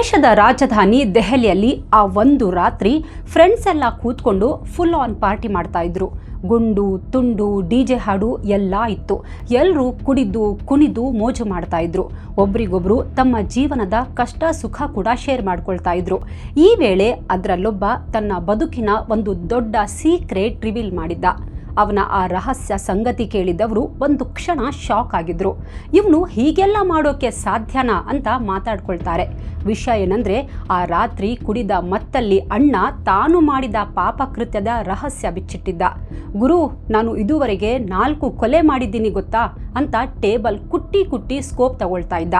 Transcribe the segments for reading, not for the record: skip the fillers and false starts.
ದೇಶದ ರಾಜಧಾನಿ ದೆಹಲಿಯಲ್ಲಿ ಆ ಒಂದು ರಾತ್ರಿ ಫ್ರೆಂಡ್ಸ್ ಎಲ್ಲ ಕೂತ್ಕೊಂಡು ಫುಲ್ ಆನ್ ಪಾರ್ಟಿ ಮಾಡ್ತಾ ಇದ್ರು. ಗುಂಡು ತುಂಡು ಡಿಜೆ ಹಾಡು ಎಲ್ಲ ಇತ್ತು. ಎಲ್ಲರೂ ಕುಡಿದು ಕುಣಿದು ಮೋಜು ಮಾಡ್ತಾ ಇದ್ರು. ಒಬ್ರಿಗೊಬ್ರು ತಮ್ಮ ಜೀವನದ ಕಷ್ಟ ಸುಖ ಕೂಡ ಶೇರ್ ಮಾಡ್ಕೊಳ್ತಾ ಇದ್ರು. ಈ ವೇಳೆ ಅದರಲ್ಲೊಬ್ಬ ತನ್ನ ಬದುಕಿನ ಒಂದು ದೊಡ್ಡ ಸೀಕ್ರೆಟ್ ರಿವೀಲ್ ಮಾಡಿದ್ದ. ಅವನ ಆ ರಹಸ್ಯ ಸಂಗತಿ ಕೇಳಿದವರು ಒಂದು ಕ್ಷಣ ಶಾಕ್ ಆಗಿದ್ರು. ಇವನು ಹೀಗೆಲ್ಲ ಮಾಡೋಕೆ ಸಾಧ್ಯನಾ ಅಂತ ಮಾತಾಡ್ಕೊಳ್ತಾರೆ. ವಿಷಯ ಏನಂದ್ರೆ, ಆ ರಾತ್ರಿ ಕುಡಿದ ಮತ್ತಲ್ಲಿ ಅಣ್ಣ ತಾನು ಮಾಡಿದ ಪಾಪಕೃತ್ಯದ ರಹಸ್ಯ ಬಿಚ್ಚಿಟ್ಟಿದ್ದ. ಗುರು, ನಾನು ಇದುವರೆಗೆ 4 ಕೊಲೆ ಮಾಡಿದ್ದೀನಿ ಗೊತ್ತಾ ಅಂತ ಟೇಬಲ್ ಕುಟ್ಟಿ ಕುಟ್ಟಿ ಸ್ಕೋಪ್ ತಗೊಳ್ತಾ ಇದ್ದ.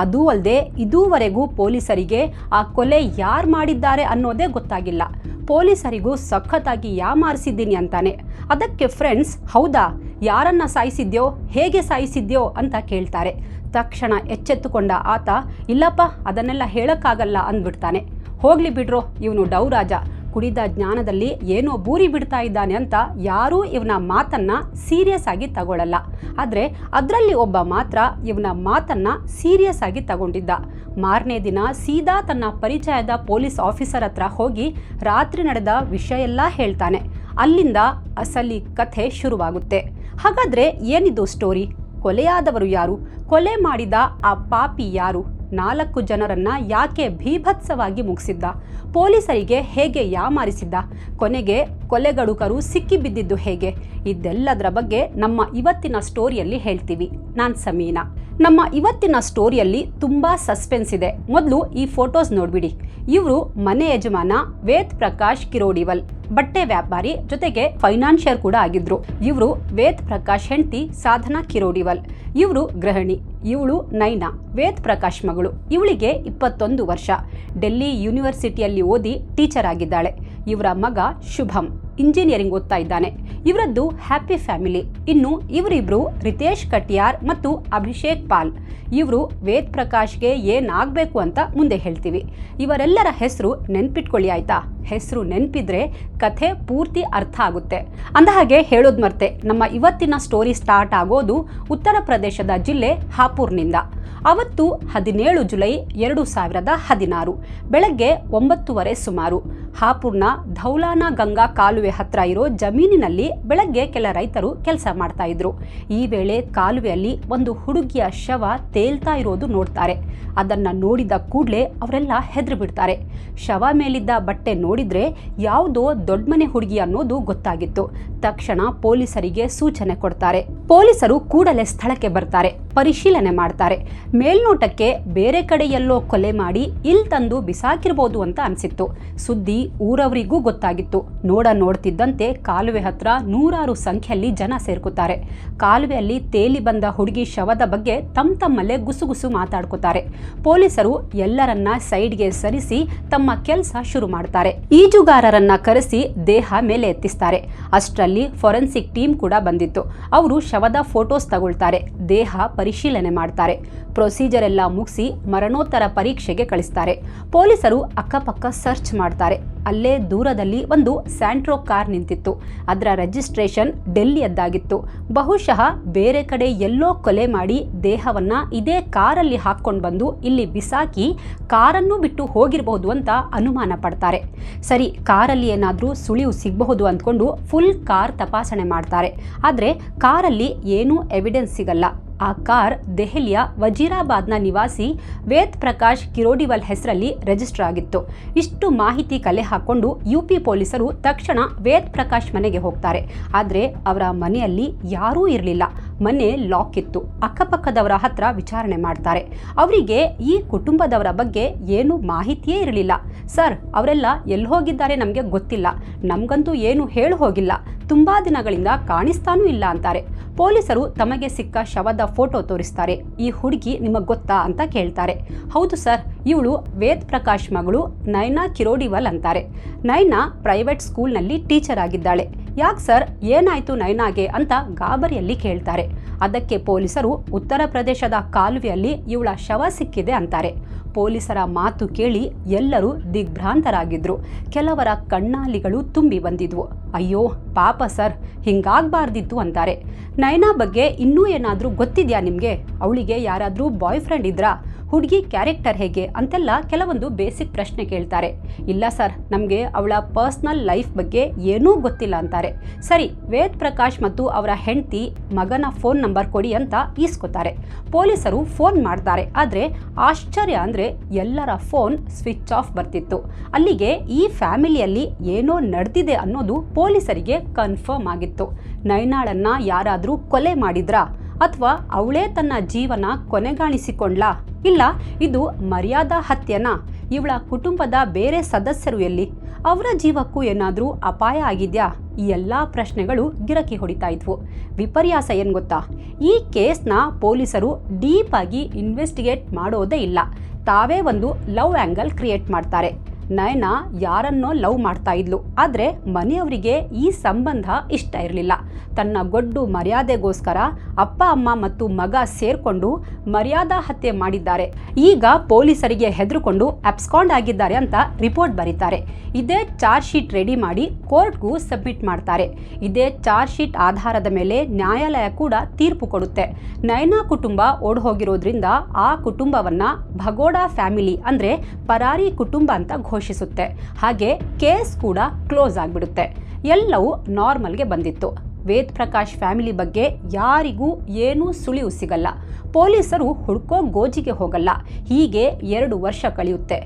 ಅದೂ ಅಲ್ಲದೆ ಇದುವರೆಗೂ ಪೊಲೀಸರಿಗೆ ಆ ಕೊಲೆ ಯಾರು ಮಾಡಿದ್ದಾರೆ ಅನ್ನೋದೇ ಗೊತ್ತಾಗಿಲ್ಲ. ಪೊಲೀಸರಿಗೂ ಸಖತ್ತಾಗಿ ಯಾಮಾರಿಸಿದ್ದೀನಿ ಅಂತಾನೆ. ಅದಕ್ಕೆ ಫ್ರೆಂಡ್ಸ್, ಹೌದಾ, ಯಾರನ್ನ ಸಾಯಿಸಿದ್ಯೋ, ಹೇಗೆ ಸಾಯಿಸಿದ್ಯೋ ಅಂತ ಕೇಳ್ತಾರೆ. ತಕ್ಷಣ ಎಚ್ಚೆತ್ತುಕೊಂಡ ಆತ, ಇಲ್ಲಪ್ಪ ಅದನ್ನೆಲ್ಲ ಹೇಳಕ್ಕಾಗಲ್ಲ ಅಂದ್ಬಿಡ್ತಾನೆ. ಹೋಗ್ಲಿ ಬಿಡ್ರೋ, ಇವನು ಡೌರಾಜ, ಕುಡಿದ ಜ್ಞಾನದಲ್ಲಿ ಏನೋ ಬೂರಿ ಬಿಡ್ತಾ ಇದ್ದಾನೆ ಅಂತ ಯಾರೂ ಇವನ ಮಾತನ್ನ ಸೀರಿಯಸ್ ಆಗಿ ತಗೊಳ್ಳಲ್ಲ. ಆದರೆ ಅದರಲ್ಲಿ ಒಬ್ಬ ಮಾತ್ರ ಇವನ ಮಾತನ್ನ ಸೀರಿಯಸ್ ಆಗಿ ತಗೊಂಡಿದ್ದ. ಮಾರನೇ ದಿನ ಸೀದಾ ತನ್ನ ಪರಿಚಯದ ಪೊಲೀಸ್ ಆಫೀಸರ್ ಹತ್ರ ಹೋಗಿ ರಾತ್ರಿ ನಡೆದ ವಿಷಯ ಎಲ್ಲ ಹೇಳ್ತಾನೆ. ಅಲ್ಲಿಂದ ಅಸಲಿ ಕಥೆ ಶುರುವಾಗುತ್ತೆ. ಹಾಗಾದ್ರೆ ಏನಿದು ಸ್ಟೋರಿ? ಕೊಲೆಯಾದವರು ಯಾರು? ಕೊಲೆ ಮಾಡಿದ ಆ ಪಾಪಿ ಯಾರು? 4 ಜನರನ್ನ ಯಾಕೆ ಭೀಭತ್ಸವಾಗಿ ಮುಗಿಸಿದ್ದ? ಪೊಲೀಸರಿಗೆ ಹೇಗೆ ಯಾಮಾರಿಸಿದ್ದ? ಕೊನೆಗೆ ಕೊಲೆಗಡುಕರು ಸಿಕ್ಕಿ ಬಿದ್ದಿದ್ದು ಹೇಗೆ? ಇದೆಲ್ಲದರ ಬಗ್ಗೆ ನಮ್ಮ ಇವತ್ತಿನ ಸ್ಟೋರಿಯಲ್ಲಿ ಹೇಳ್ತೀವಿ. ನಾನು ಸಮೀನಾ. ನಮ್ಮ ಇವತ್ತಿನ ಸ್ಟೋರಿಯಲ್ಲಿ ತುಂಬಾ ಸಸ್ಪೆನ್ಸ್ ಇದೆ. ಮೊದಲು ಈ ಫೋಟೋಸ್ ನೋಡ್ಬಿಡಿ. ಇವರು ಮನೆ ಯಜಮಾನ ವೇದ್ ಪ್ರಕಾಶ್ ಕಿರೋಡಿವಲ್, ಬಟ್ಟೆ ವ್ಯಾಪಾರಿ, ಜೊತೆಗೆ ಫೈನಾನ್ಷಿಯರ್ ಕೂಡ ಆಗಿದ್ರು. ಇವರು ವೇದ್ ಪ್ರಕಾಶ್ ಹೆಂಡತಿ ಸಾಧನಾ ಕಿರೋಡಿವಲ್. ಇವರು ಗೃಹಿಣಿ. ಇವಳು ನೈನಾ, ವೇದ್ ಪ್ರಕಾಶ್ ಮಗಳು. ಇವಳಿಗೆ 21 ವರ್ಷ. ಡೆಲ್ಲಿ ಯೂನಿವರ್ಸಿಟಿಯಲ್ಲಿ ಓದಿ ಟೀಚರ್ ಆಗಿದ್ದಾಳೆ. ಇವರ ಮಗ ಶುಭಂ ಇಂಜಿನಿಯರಿಂಗ್ ಓದ್ತಾ ಇದ್ದಾನೆ. ಇವರದ್ದು ಹ್ಯಾಪಿ ಫ್ಯಾಮಿಲಿ. ಇನ್ನು ಇವರಿಬ್ರು ರಿತೇಶ್ ಕಟಿಯಾರ್ ಮತ್ತು ಅಭಿಷೇಕ್ ಪಾಲ್. ಇವರು ವೇದ್ ಪ್ರಕಾಶ್ಗೆ ಏನಾಗಬೇಕು ಅಂತ ಮುಂದೆ ಹೇಳ್ತೀವಿ. ಇವರೆಲ್ಲರ ಹೆಸರು ನೆನ್ಪಿಟ್ಕೊಳ್ಳಿ ಆಯ್ತಾ? ಹೆಸರು ನೆನಪಿದ್ರೆ ಕಥೆ ಪೂರ್ತಿ ಅರ್ಥ ಆಗುತ್ತೆ. ಅಂದಹಾಗೆ ಹೇಳೋದು ಮರ್ತೆ, ನಮ್ಮ ಇವತ್ತಿನ ಸ್ಟೋರಿ ಸ್ಟಾರ್ಟ್ ಆಗೋದು ಉತ್ತರ ಪ್ರದೇಶದ ಜಿಲ್ಲೆ ಹಾಪುರ್ನಿಂದ. ಅವತ್ತು 17 ಜುಲೈ 2016 ಬೆಳಗ್ಗೆ 9:30 ಸುಮಾರು ಹಾಪುರ್ನ ಧೌಲಾನಾ ಗಂಗಾ ಕಾಲುವೆ ಹತ್ರ ಇರೋ ಜಮೀನಿನಲ್ಲಿ ಬೆಳಗ್ಗೆ ಕೆಲ ರೈತರು ಕೆಲಸ ಮಾಡ್ತಾ ಇದ್ರು. ಈ ವೇಳೆ ಕಾಲುವೆಯಲ್ಲಿ ಒಂದು ಹುಡುಗಿಯ ಶವ ತೇಲ್ತಾ ಇರೋದು ನೋಡ್ತಾರೆ. ಅದನ್ನ ನೋಡಿದ ಕೂಡಲೇ ಅವರೆಲ್ಲ ಹೆದರಿ ಬಿಡ್ತಾರೆ. ಶವ ಮೇಲಿದ್ದ ಬಟ್ಟೆ ನೋಡಿದ್ರೆ ಯಾವುದೋ ದೊಡ್ಡ ಮನೆ ಹುಡುಗಿ ಅನ್ನೋದು ಗೊತ್ತಾಗಿತ್ತು. ತಕ್ಷಣ ಪೊಲೀಸರಿಗೆ ಸೂಚನೆ ಕೊಡ್ತಾರೆ. ಪೊಲೀಸರು ಕೂಡಲೇ ಸ್ಥಳಕ್ಕೆ ಬರ್ತಾರೆ, ಪರಿಶೀಲನೆ ಮಾಡ್ತಾರೆ. ಮೇಲ್ನೋಟಕ್ಕೆ ಬೇರೆ ಕಡೆ ಎಲ್ಲೋ ಕೊಲೆ ಮಾಡಿ ಇಲ್ಲಿ ತಂದು ಬಿಸಾಕಿರ್ಬೋದು ಅಂತ ಅನ್ಸಿತ್ತು. ಸುದ್ದಿ ಊರವರಿಗೂ ಗೊತ್ತಾಗಿತ್ತು. ನೋಡ್ತಿದ್ದಂತೆ ಕಾಲುವೆ ಹತ್ರ ನೂರಾರು ಸಂಖ್ಯೆಯಲ್ಲಿ ಜನ ಸೇರ್ಕೋತಾರೆ. ಕಾಲುವೆಯಲ್ಲಿ ತೇಲಿ ಬಂದ ಹುಡುಗಿ ಶವದ ಬಗ್ಗೆ ತಮ್ಮಲ್ಲೇ ಗುಸುಗುಸು ಮಾತಾಡ್ಕೋತಾರೆ. ಪೊಲೀಸರು ಎಲ್ಲರನ್ನ ಸೈಡ್ಗೆ ಸರಿಸಿ ತಮ್ಮ ಕೆಲಸ ಶುರು ಮಾಡ್ತಾರೆ. ಈಜುಗಾರರನ್ನ ಕರೆಸಿ ದೇಹ ಮೇಲೆ ಎತ್ತಿಸ್ತಾರೆ. ಅಷ್ಟರಲ್ಲಿ ಫೊರೆನ್ಸಿಕ್ ಟೀಮ್ ಕೂಡ ಬಂದಿತ್ತು. ಅವರು ಶವದ ಫೋಟೋಸ್ ತಗೊಳ್ತಾರೆ, ದೇಹ ಪರಿಶೀಲನೆ ಮಾಡ್ತಾರೆ. ಪ್ರೊಸೀಜರ್ ಎಲ್ಲ ಮುಗಿಸಿ ಮರಣೋತ್ತರ ಪರೀಕ್ಷೆಗೆ ಕಳಿಸ್ತಾರೆ. ಪೊಲೀಸರು ಅಕ್ಕಪಕ್ಕ ಸರ್ಚ್ ಮಾಡ್ತಾರೆ. ಅಲ್ಲೇ ದೂರದಲ್ಲಿ ಒಂದು ಸ್ಯಾಂಟ್ರೋ ಕಾರ್ ನಿಂತಿತ್ತು. ಅದರ ರಿಜಿಸ್ಟ್ರೇಷನ್ ಡೆಲ್ಲಿಯದ್ದಾಗಿತ್ತು. ಬಹುಶಃ ಬೇರೆ ಕಡೆ ಎಲ್ಲೋ ಕೊಲೆ ಮಾಡಿ ದೇಹವನ್ನ ಇದೇ ಕಾರಲ್ಲಿ ಹಾಕೊಂಡು ಬಂದು ಇಲ್ಲಿ ಬಿಸಾಕಿ ಕಾರನ್ನು ಬಿಟ್ಟು ಹೋಗಿರಬಹುದು ಅಂತ ಅನುಮಾನ ಪಡ್ತಾರೆ. ಸರಿ, ಕಾರಲ್ಲಿ ಏನಾದರೂ ಸುಳಿವು ಸಿಗಬಹುದು ಅಂದ್ಕೊಂಡು ಫುಲ್ ಕಾರ್ ತಪಾಸಣೆ ಮಾಡ್ತಾರೆ. ಆದರೆ ಕಾರಲ್ಲಿ ಏನೂ ಎವಿಡೆನ್ಸ್ ಸಿಗಲ್ಲ. ಆ ಕಾರ್ ದೆಹಲಿಯ ವಜೀರಾಬಾದ್ನ ನಿವಾಸಿ ವೇದ್ ಪ್ರಕಾಶ್ ಕಿರೋಡಿವಲ್ ಹೆಸರಲ್ಲಿ ರಿಜಿಸ್ಟರ್ ಆಗಿತ್ತು. ಇಷ್ಟು ಮಾಹಿತಿ ಕಲೆ ಹಾಕೊಂಡು ಯುಪಿ ಪೊಲೀಸರು ತಕ್ಷಣ ವೇದ್ ಪ್ರಕಾಶ್ ಮನೆಗೆ ಹೋಗ್ತಾರೆ. ಆದರೆ ಅವರ ಮನೆಯಲ್ಲಿ ಯಾರೂ ಇರಲಿಲ್ಲ. ಮನೆ ಲಾಕ್ ಇತ್ತು. ಅಕ್ಕಪಕ್ಕದವರ ಹತ್ರ ವಿಚಾರಣೆ ಮಾಡ್ತಾರೆ. ಅವರಿಗೆ ಈ ಕುಟುಂಬದವರ ಬಗ್ಗೆ ಏನು ಮಾಹಿತಿಯೇ ಇರಲಿಲ್ಲ. ಸರ್, ಅವರೆಲ್ಲ ಎಲ್ಲಿ ಹೋಗಿದ್ದಾರೆ ನಮಗೆ ಗೊತ್ತಿಲ್ಲ, ನಮಗಂತೂ ಏನು ಹೇಳಿ ಹೋಗಿಲ್ಲ, ತುಂಬಾ ದಿನಗಳಿಂದ ಕಾಣಿಸ್ತಾನೂ ಇಲ್ಲ ಅಂತಾರೆ. ಪೊಲೀಸರು ತಮಗೆ ಸಿಕ್ಕ ಶವದ ಫೋಟೋ ತೋರಿಸ್ತಾರೆ. ಈ ಹುಡುಗಿ ನಿಮಗೆ ಗೊತ್ತಾ ಅಂತ ಕೇಳ್ತಾರೆ. ಹೌದು ಸರ್, ಇವಳು ವೇದ್ ಪ್ರಕಾಶ್ ಮಗಳು ನೈನಾ ಕಿರೋಡಿವಲ್ ಅಂತಾರೆ. ನೈನಾ ಪ್ರೈವೇಟ್ ಸ್ಕೂಲ್ನಲ್ಲಿ ಟೀಚರ್ ಆಗಿದ್ದಾಳೆ. ಯಾಕೆ ಸರ್, ಏನಾಯ್ತು ನೈನಾಗೆ ಅಂತ ಗಾಬರಿಯಲ್ಲಿ ಕೇಳ್ತಾರೆ. ಅದಕ್ಕೆ ಪೊಲೀಸರು ಉತ್ತರ ಪ್ರದೇಶದ ಕಾಲುವೆಯಲ್ಲಿ ಇವಳ ಶವ ಸಿಕ್ಕಿದೆ ಅಂತಾರೆ. ಪೊಲೀಸರ ಮಾತು ಕೇಳಿ ಎಲ್ಲರೂ ದಿಗ್ಭ್ರಾಂತರಾಗಿದ್ರು. ಕೆಲವರ ಕಣ್ಣಾಲಿಗಳು ತುಂಬಿ ಬಂದಿದ್ವು. ಅಯ್ಯೋ ಪಾಪ ಸರ್, ಹಿಂಗಾಗಬಾರ್ದಿತ್ತು ಅಂತಾರೆ. ನೈನಾ ಬಗ್ಗೆ ಇನ್ನೂ ಏನಾದರೂ ಗೊತ್ತಿದೆಯಾ ನಿಮಗೆ? ಅವಳಿಗೆ ಯಾರಾದರೂ ಬಾಯ್ ಫ್ರೆಂಡ್ ಇದ್ರಾ? ಹುಡುಗಿ ಕ್ಯಾರೆಕ್ಟರ್ ಹೇಗೆ ಅಂತೆಲ್ಲ ಕೆಲವೊಂದು ಬೇಸಿಕ್ ಪ್ರಶ್ನೆ ಕೇಳ್ತಾರೆ. ಇಲ್ಲ ಸರ್, ನಮಗೆ ಅವಳ ಪರ್ಸ್ನಲ್ ಲೈಫ್ ಬಗ್ಗೆ ಏನೂ ಗೊತ್ತಿಲ್ಲ ಅಂತಾರೆ. ಸರಿ, ವೇದ್ ಪ್ರಕಾಶ್ ಮತ್ತು ಅವರ ಹೆಂಡತಿ ಮಗನ ಫೋನ್ ನಂಬರ್ ಕೊಡಿ ಅಂತ ಈಸ್ಕೊತಾರೆ. ಪೊಲೀಸರು ಫೋನ್ ಮಾಡ್ತಾರೆ. ಆದರೆ ಆಶ್ಚರ್ಯ ಅಂದರೆ ಎಲ್ಲರ ಫೋನ್ ಸ್ವಿಚ್ ಆಫ್ ಬರ್ತಿತ್ತು. ಅಲ್ಲಿಗೆ ಈ ಫ್ಯಾಮಿಲಿಯಲ್ಲಿ ಏನೋ ನಡೆದಿದೆ ಅನ್ನೋದು ಪೊಲೀಸರಿಗೆ ಕನ್ಫರ್ಮ್ ಆಗಿತ್ತು. ನೈನಾಳನ್ನ ಯಾರಾದರೂ ಕೊಲೆ ಮಾಡಿದ್ರಾ ಅಥವಾ ಅವಳೇ ತನ್ನ ಜೀವನ ಕೊನೆಗಾಣಿಸಿಕೊಂಡ್ಲಾ? ಇಲ್ಲ, ಇದು ಮರ್ಯಾದಾ ಹತ್ಯೆನಾ? ಇವಳ ಕುಟುಂಬದ ಬೇರೆ ಸದಸ್ಯರು ಎಲ್ಲಿ? ಅವರ ಜೀವಕ್ಕೂ ಏನಾದರೂ ಅಪಾಯ ಆಗಿದ್ಯಾ? ಈ ಎಲ್ಲ ಪ್ರಶ್ನೆಗಳು ಗಿರಕಿ ಹೊಡಿತಾ ಇದ್ವು. ವಿಪರ್ಯಾಸ ಏನು ಗೊತ್ತಾ, ಈ ಕೇಸ್ನ ಪೊಲೀಸರು ಡೀಪ್ ಆಗಿ ಇನ್ವೆಸ್ಟಿಗೇಟ್ ಮಾಡೋದೇ ಇಲ್ಲ. ತಾವೇ ಒಂದು ಲವ್ ಆ್ಯಂಗಲ್ ಕ್ರಿಯೇಟ್ ಮಾಡ್ತಾರೆ. ನಯನ ಯಾರನ್ನೋ ಲವ್ ಮಾಡ್ತಾ ಇದ್ಲು, ಆದರೆ ಮನೆಯವರಿಗೆ ಈ ಸಂಬಂಧ ಇಷ್ಟ ಇರಲಿಲ್ಲ. ತನ್ನ ಗೊಡ್ಡು ಮರ್ಯಾದೆಗೋಸ್ಕರ ಅಪ್ಪ ಅಮ್ಮ ಮತ್ತು ಮಗ ಸೇರ್ಕೊಂಡು ಮರ್ಯಾದಾ ಹತ್ಯೆ ಮಾಡಿದ್ದಾರೆ. ಈಗ ಪೊಲೀಸರಿಗೆ ಹೆದರುಕೊಂಡು ಅಬ್ಸ್ಕಾಂಡ್ ಆಗಿದ್ದಾರೆ ಅಂತ ರಿಪೋರ್ಟ್ ಬರೀತಾರೆ. ಇದೇ ಚಾರ್ಜ್ ಶೀಟ್ ರೆಡಿ ಮಾಡಿ ಕೋರ್ಟ್ಗೂ ಸಬ್ಮಿಟ್ ಮಾಡ್ತಾರೆ. ಇದೇ ಚಾರ್ಜ್ ಶೀಟ್ ಆಧಾರದ ಮೇಲೆ ನ್ಯಾಯಾಲಯ ಕೂಡ ತೀರ್ಪು ಕೊಡುತ್ತೆ. ನಯನಾ ಕುಟುಂಬ ಓಡ್ಹೋಗಿರೋದ್ರಿಂದ ಆ ಕುಟುಂಬವನ್ನ ಭಗೋಡಾ ಫ್ಯಾಮಿಲಿ ಅಂದರೆ ಪರಾರಿ ಕುಟುಂಬ ಅಂತ ಘೋಷಿಸುತ್ತೆ. ಹಾಗೆ ಕೇಸ್ ಕೂಡ ಕ್ಲೋಸ್ ಆಗಿಬಿಡುತ್ತೆ. ಎಲ್ಲವೂ ನಾರ್ಮಲ್ಗೆ ಬಂದಿತ್ತು. ವೇದ್ ಪ್ರಕಾಶ್ ಫ್ಯಾಮಿಲಿ ಬಗ್ಗೆ ಯಾರಿಗೂ ಏನೂ ಸುಳಿವು ಸಿಗಲ್ಲ. ಪೊಲೀಸರು ಹುಡ್ಕೋ ಗೋಜಿಗೆ ಹೋಗಲ್ಲ. ಹೀಗೆ 2 ವರ್ಷ ಕಳೆಯುತ್ತೆ.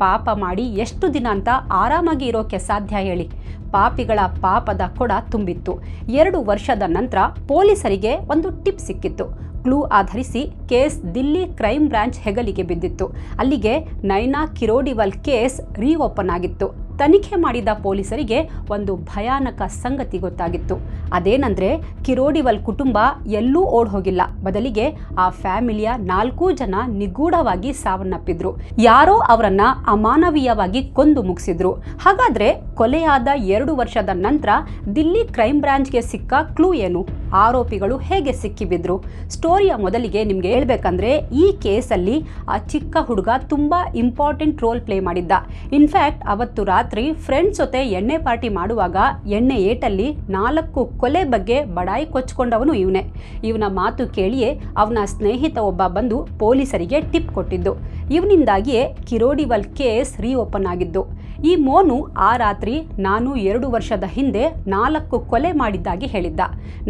ಪಾಪ ಮಾಡಿ ಎಷ್ಟು ದಿನ ಅಂತ ಆರಾಮಾಗಿ ಇರೋಕೆ ಸಾಧ್ಯ ಹೇಳಿ? ಪಾಪಿಗಳ ಪಾಪದ ಕೊಡ ತುಂಬಿತ್ತು. 2 ವರ್ಷದ ನಂತರ ಪೊಲೀಸರಿಗೆ ಒಂದು ಟಿಪ್ ಸಿಕ್ಕಿತ್ತು. ಕ್ಲೂ ಆಧರಿಸಿ ಕೇಸ್ ದಿಲ್ಲಿ ಕ್ರೈಮ್ ಬ್ರಾಂಚ್ ಹೆಗಲಿಗೆ ಬಿದ್ದಿತ್ತು. ಅಲ್ಲಿಗೆ ನೈನಾ ಕಿರೋಡಿವಲ್ ಕೇಸ್ ರೀಓಪನ್ ಆಗಿತ್ತು. ತನಿಖೆ ಮಾಡಿದ ಪೊಲೀಸರಿಗೆ ಒಂದು ಭಯಾನಕ ಸಂಗತಿ ಗೊತ್ತಾಗಿತ್ತು. ಅದೇನಂದ್ರೆ, ಕಿರೋಡಿವಲ್ ಕುಟುಂಬ ಎಲ್ಲೂ ಓಡ್ ಹೋಗಿಲ್ಲ. ಬದಲಿಗೆ ಆ ಫ್ಯಾಮಿಲಿಯ 4 ಜನ ನಿಗೂಢವಾಗಿ ಸಾವನ್ನಪ್ಪಿದ್ರು. ಯಾರೋ ಅವರನ್ನ ಅಮಾನವೀಯವಾಗಿ ಕೊಂದು ಮುಗಿಸಿದ್ರು. ಹಾಗಾದ್ರೆ ಕೊಲೆಯಾದ 2 ವರ್ಷದ ನಂತರ ದಿಲ್ಲಿ ಕ್ರೈಮ್ ಬ್ರಾಂಚ್ಗೆ ಸಿಕ್ಕ ಕ್ಲೂ ಏನು? ಆರೋಪಿಗಳು ಹೇಗೆ ಸಿಕ್ಕಿಬಿದ್ರು? ಸ್ಟೋರಿಯ ಮೊದಲಿಗೆ ನಿಮ್ಗೆ ಹೇಳ್ಬೇಕಂದ್ರೆ, ಈ ಕೇಸಲ್ಲಿ ಆ ಚಿಕ್ಕ ಹುಡುಗ ತುಂಬಾ ಇಂಪಾರ್ಟೆಂಟ್ ರೋಲ್ ಪ್ಲೇ ಮಾಡಿದ್ದ. ಇನ್ಫ್ಯಾಕ್ಟ್ ಅವತ್ತು ರಾತ್ರಿ ಫ್ರೆಂಡ್ಸ್ ಜೊತೆ ಎಣ್ಣೆ ಪಾರ್ಟಿ ಮಾಡುವಾಗ ಎಣ್ಣೆ ಏಟಲ್ಲಿ 4 ಕೊಲೆ ಬಗ್ಗೆ ಬಡಾಯಿ ಕೊಚ್ಕೊಂಡವನು ಇವನೇ. ಇವನ ಮಾತು ಕೇಳಿಯೇ ಅವನ ಸ್ನೇಹಿತ ಒಬ್ಬ ಬಂದು ಪೊಲೀಸರಿಗೆ ಟಿಪ್ ಕೊಟ್ಟಿದ್ದು. ಇವನಿಂದಾಗಿಯೇ ಕಿರೋಡಿವಲ್ ಕೇಸ್ ರೀಓಪನ್ ಆಗಿದ್ದು. ಈ ಮೋನು ಆ ರಾತ್ರಿ ನಾನು 2 ವರ್ಷದ ಹಿಂದೆ 4 ಕೊಲೆ ಮಾಡಿದ್ದಾಗಿ ಹೇಳಿದ್ದ.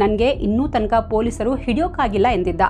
ನನಗೆ ಇನ್ನೂ ತನಕ ಪೊಲೀಸರು ಹಿಡಿಯೋಕ್ಕಾಗಿಲ್ಲ ಎಂದಿದ್ದ.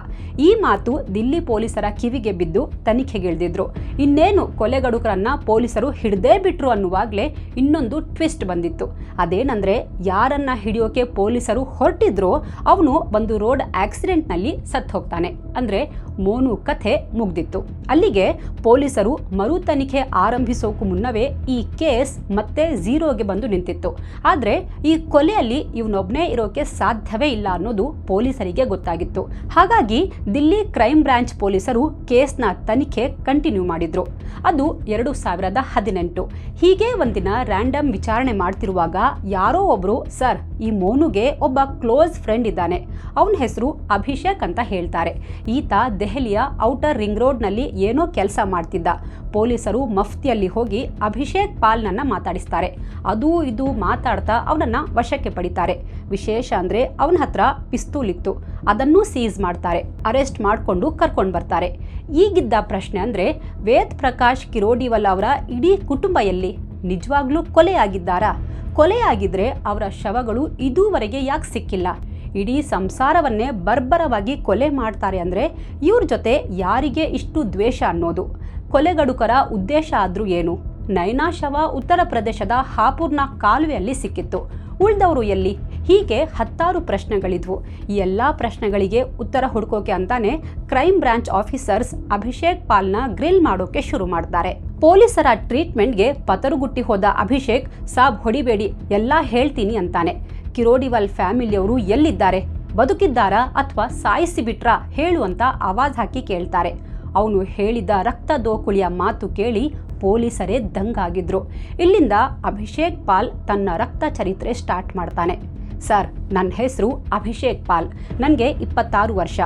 ಈ ಮಾತು ದಿಲ್ಲಿ ಪೊಲೀಸರ ಕಿವಿಗೆ ಬಿದ್ದು ತನಿಖೆಗಿಳಿದಿದ್ರು. ಇನ್ನೇನು ಕೊಲೆಗಡುಕರನ್ನ ಪೊಲೀಸರು ಹಿಡ್ದೇ ಬಿಟ್ರು ಅನ್ನುವಾಗಲೇ ಇನ್ನೊಂದು ಟ್ವಿಸ್ಟ್ ಬಂದಿತ್ತು. ಅದೇನಂದ್ರೆ, ಯಾರನ್ನ ಹಿಡಿಯೋಕೆ ಪೊಲೀಸರು ಹೊರಟಿದ್ರೋ ಅವನು ಒಂದು ರೋಡ್ ಆಕ್ಸಿಡೆಂಟ್ನಲ್ಲಿ ಸತ್ತು ಹೋಗ್ತಾನೆ. ಅಂದ್ರೆ ಮೋನು ಕಥೆ ಮುಗ್ದಿತ್ತು. ಅಲ್ಲಿಗೆ ಪೊಲೀಸರು ಮರು ತನಿಖೆ ಆರಂಭಿಸೋಕು ಮುನ್ನವೇ ಈ ಕೇಸ್ ಮತ್ತೆ ಝೀರೋಗೆ ಬಂದು ನಿಂತಿತ್ತು. ಆದರೆ ಈ ಕೊಲೆಯಲ್ಲಿ ಇವನೊಬ್ಬನೇ ಇರೋಕೆ ಸಾಧ್ಯವೇ ಇಲ್ಲ ಅನ್ನೋದು ಪೊಲೀಸರಿಗೆ ಗೊತ್ತಾಗಿತ್ತು. ಹಾಗಾಗಿ ದಿಲ್ಲಿ ಕ್ರೈಮ್ ಬ್ರಾಂಚ್ ಪೊಲೀಸರು ಕೇಸ್ನ ತನಿಖೆ ಕಂಟಿನ್ಯೂ ಮಾಡಿದ್ರು. ಅದು 2018. ಹೀಗೆ ಒಂದಿನ ರ್ಯಾಂಡಮ್ ವಿಚಾರಣೆ ಮಾಡ್ತಿರುವಾಗ ಯಾರೋ ಒಬ್ರು, ಸರ್, ಈ ಮೋನುಗೆ ಒಬ್ಬ ಕ್ಲೋಸ್ ಫ್ರೆಂಡ್ ಇದ್ದಾನೆ, ಅವನ ಹೆಸರು ಅಭಿಷೇಕ್ ಅಂತ ಹೇಳ್ತಾರೆ. ಈತ ದೆಹಲಿಯ ಔಟರ್ ರಿಂಗ್ ರೋಡ್ನಲ್ಲಿ ಏನೋ ಕೆಲಸ ಮಾಡ್ತಿದ್ದ. ಪೊಲೀಸರು ಮಫ್ತಿಯಲ್ಲಿ ಹೋಗಿ ಅಭಿಷೇಕ್ ಪಾಲ್ನನ್ನ ಮಾತಾಡಿಸ್ತಾರೆ. ಅದು ಇದು ಮಾತಾಡ್ತಾ ಅವನನ್ನ ವಶಕ್ಕೆ ಪಡಿತಾರೆ. ವಿಶೇಷ ಅಂದ್ರೆ ಅವನ ಹತ್ರ ಪಿಸ್ತೂಲ್ ಇತ್ತು. ಅದನ್ನು ಸೀಸ್ ಮಾಡ್ತಾರೆ. ಅರೆಸ್ಟ್ ಮಾಡಿಕೊಂಡು ಕರ್ಕೊಂಡು ಬರ್ತಾರೆ. ಈಗಿದ್ದ ಪ್ರಶ್ನೆ ಅಂದ್ರೆ, ವೇದ್ ಪ್ರಕಾಶ್ ಕಿರೋಡಿವಲ್ ಅವರ ಇಡೀ ಕುಟುಂಬ ಎಲ್ಲಿ? ನಿಜವಾಗ್ಲೂ ಕೊಲೆಯಾಗಿದ್ದಾರಾ? ಕೊಲೆಯಾಗಿದ್ರೆ ಅವರ ಶವಗಳು ಇದುವರೆಗೆ ಯಾಕೆ ಸಿಕ್ಕಿಲ್ಲ? ಇಡೀ ಸಂಸಾರವನ್ನೇ ಬರ್ಬರವಾಗಿ ಕೊಲೆ ಮಾಡ್ತಾರೆ ಅಂದರೆ ಇವ್ರ ಜೊತೆ ಯಾರಿಗೆ ಇಷ್ಟು ದ್ವೇಷ ಅನ್ನೋದು? ಕೊಲೆಗಡುಕರ ಉದ್ದೇಶ ಆದ್ರೂ ಏನು? ನೈನಾ ಶವ ಉತ್ತರ ಪ್ರದೇಶದ ಹಾಪುರ್ನ ಕಾಲುವೆಯಲ್ಲಿ ಸಿಕ್ಕಿತ್ತು. ಉಳಿದವರು ಎಲ್ಲಿ? ಹೀಗೆ 10 ಪ್ರಶ್ನೆಗಳಿದ್ವು. ಈ ಎಲ್ಲ ಪ್ರಶ್ನೆಗಳಿಗೆ ಉತ್ತರ ಹುಡುಕೋಕೆ ಅಂತಾನೆ ಕ್ರೈಮ್ ಬ್ರಾಂಚ್ ಆಫೀಸರ್ಸ್ ಅಭಿಷೇಕ್ ಪಾಲ್ನ ಗ್ರಿಲ್ ಮಾಡೋಕೆ ಶುರು ಮಾಡ್ತಾರೆ. ಪೊಲೀಸರ ಟ್ರೀಟ್ಮೆಂಟ್ಗೆ ಪತರುಗುಟ್ಟಿ ಹೋದ ಅಭಿಷೇಕ್, ಸಾಬ್ ಹೊಡಿಬೇಡಿ, ಎಲ್ಲ ಹೇಳ್ತೀನಿ ಅಂತಾನೆ. ಕಿರೋಡಿವಲ್ ಫ್ಯಾಮಿಲಿಯವರು ಎಲ್ಲಿದ್ದಾರೆ? ಬದುಕಿದ್ದಾರಾ ಅಥವಾ ಸಾಯಿಸಿ ಬಿಟ್ರಾ ಹೇಳು ಅಂತ ಆವಾಜ್ ಹಾಕಿ ಕೇಳ್ತಾರೆ. ಅವನು ಹೇಳಿದ ರಕ್ತ ದೋಕುಳಿಯ ಮಾತು ಕೇಳಿ ಪೊಲೀಸರೇ ದಂಗಾಗಿದ್ರು. ಇಲ್ಲಿಂದ ಅಭಿಷೇಕ್ ಪಾಲ್ ತನ್ನ ರಕ್ತ ಚರಿತ್ರೆ ಸ್ಟಾರ್ಟ್ ಮಾಡ್ತಾನೆ. ಸರ್, ನನ್ನ ಹೆಸರು ಅಭಿಷೇಕ್ ಪಾಲ್. ನನಗೆ 26 ವರ್ಷ.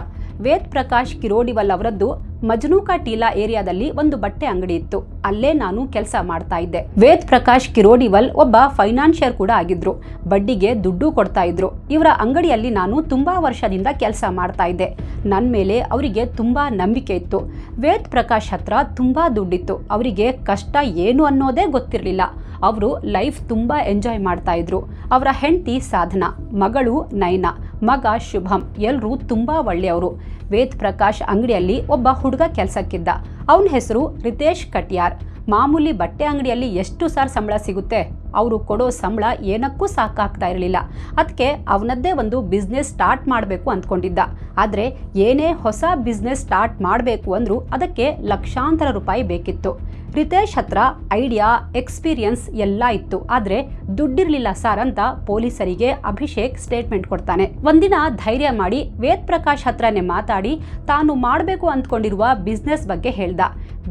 ವೇದ್ ಪ್ರಕಾಶ್ ಕಿರೋಡಿವಲ್ ಅವರದ್ದು ಮಜನೂಕಾ ಟೀಲಾ ಏರಿಯಾದಲ್ಲಿ ಒಂದು ಬಟ್ಟೆ ಅಂಗಡಿ ಇತ್ತು. ಅಲ್ಲೇ ನಾನು ಕೆಲಸ ಮಾಡ್ತಾ ಇದ್ದೆ. ವೇದ್ ಪ್ರಕಾಶ್ ಕಿರೋಡಿವಲ್ ಒಬ್ಬ ಫೈನಾನ್ಷಿಯರ್ ಕೂಡ ಆಗಿದ್ರು. ಬಡ್ಡಿಗೆ ದುಡ್ಡು ಕೊಡ್ತಾ ಇದ್ರು. ಇವರ ಅಂಗಡಿಯಲ್ಲಿ ನಾನು ತುಂಬಾ ವರ್ಷದಿಂದ ಕೆಲಸ ಮಾಡ್ತಾ ಇದ್ದೆ. ನನ್ನ ಮೇಲೆ ಅವರಿಗೆ ತುಂಬಾ ನಂಬಿಕೆ ಇತ್ತು. ವೇದ್ ಪ್ರಕಾಶ್ ಹತ್ರ ತುಂಬಾ ದುಡ್ಡಿತ್ತು. ಅವರಿಗೆ ಕಷ್ಟ ಏನು ಅನ್ನೋದೇ ಗೊತ್ತಿರಲಿಲ್ಲ. ಅವರು ಲೈಫ್ ತುಂಬಾ ಎಂಜಾಯ್ ಮಾಡ್ತಾ ಇದ್ರು. ಅವರ ಹೆಂಡತಿ ಸಾಧನಾ, ಮಗಳು ನೈನಾ, ಮಗ ಶುಭಂ ಎಲ್ಲರೂ ತುಂಬಾ ಒಳ್ಳೆಯವರು. ವೇದ್ ಪ್ರಕಾಶ್ ಅಂಗಡಿಯಲ್ಲಿ ಒಬ್ಬ ಹುಡುಗ ಕೆಲಸಕ್ಕಿದ್ದ. ಅವನ ಹೆಸರು ರಿತೇಶ್ ಕಟ್ಯಾರ್. ಮಾಮೂಲಿ ಬಟ್ಟೆ ಅಂಗಡಿಯಲ್ಲಿ ಎಷ್ಟು ಸಾರ್ ಸಂಬಳ ಸಿಗುತ್ತೆ? ಅವರು ಕೊಡೋ ಸಂಬಳ ಏನಕ್ಕೂ ಸಾಕಾಗ್ತಾ ಇರಲಿಲ್ಲ. ಅದಕ್ಕೆ ಅವನದ್ದೇ ಒಂದು ಬಿಸ್ನೆಸ್ ಸ್ಟಾರ್ಟ್ ಮಾಡಬೇಕು ಅಂದ್ಕೊಂಡಿದ್ದ. ಆದರೆ ಏನೇ ಹೊಸ ಬಿಸ್ನೆಸ್ ಸ್ಟಾರ್ಟ್ ಮಾಡಬೇಕು ಅಂದರೂ ಅದಕ್ಕೆ ಲಕ್ಷಾಂತರ ರೂಪಾಯಿ ಬೇಕಿತ್ತು. ರಿತೇಶ್ ಹತ್ರ ಐಡಿಯಾ, ಎಕ್ಸ್ಪೀರಿಯನ್ಸ್ ಎಲ್ಲ ಇತ್ತು. ಆದರೆ ದುಡ್ಡಿರಲಿಲ್ಲ ಸಾರ್ ಅಂತ ಪೊಲೀಸರಿಗೆ ಅಭಿಷೇಕ್ ಸ್ಟೇಟ್ಮೆಂಟ್ ಕೊಡ್ತಾನೆ. ಒಂದಿನ ಧೈರ್ಯ ಮಾಡಿ ವೇದ್ ಪ್ರಕಾಶ್ ಹತ್ರನೇ ಮಾತಾಡಿ ತಾನು ಮಾಡಬೇಕು ಅಂದ್ಕೊಂಡಿರುವ ಬಿಸ್ನೆಸ್ ಬಗ್ಗೆ ಹೇಳ್ದ.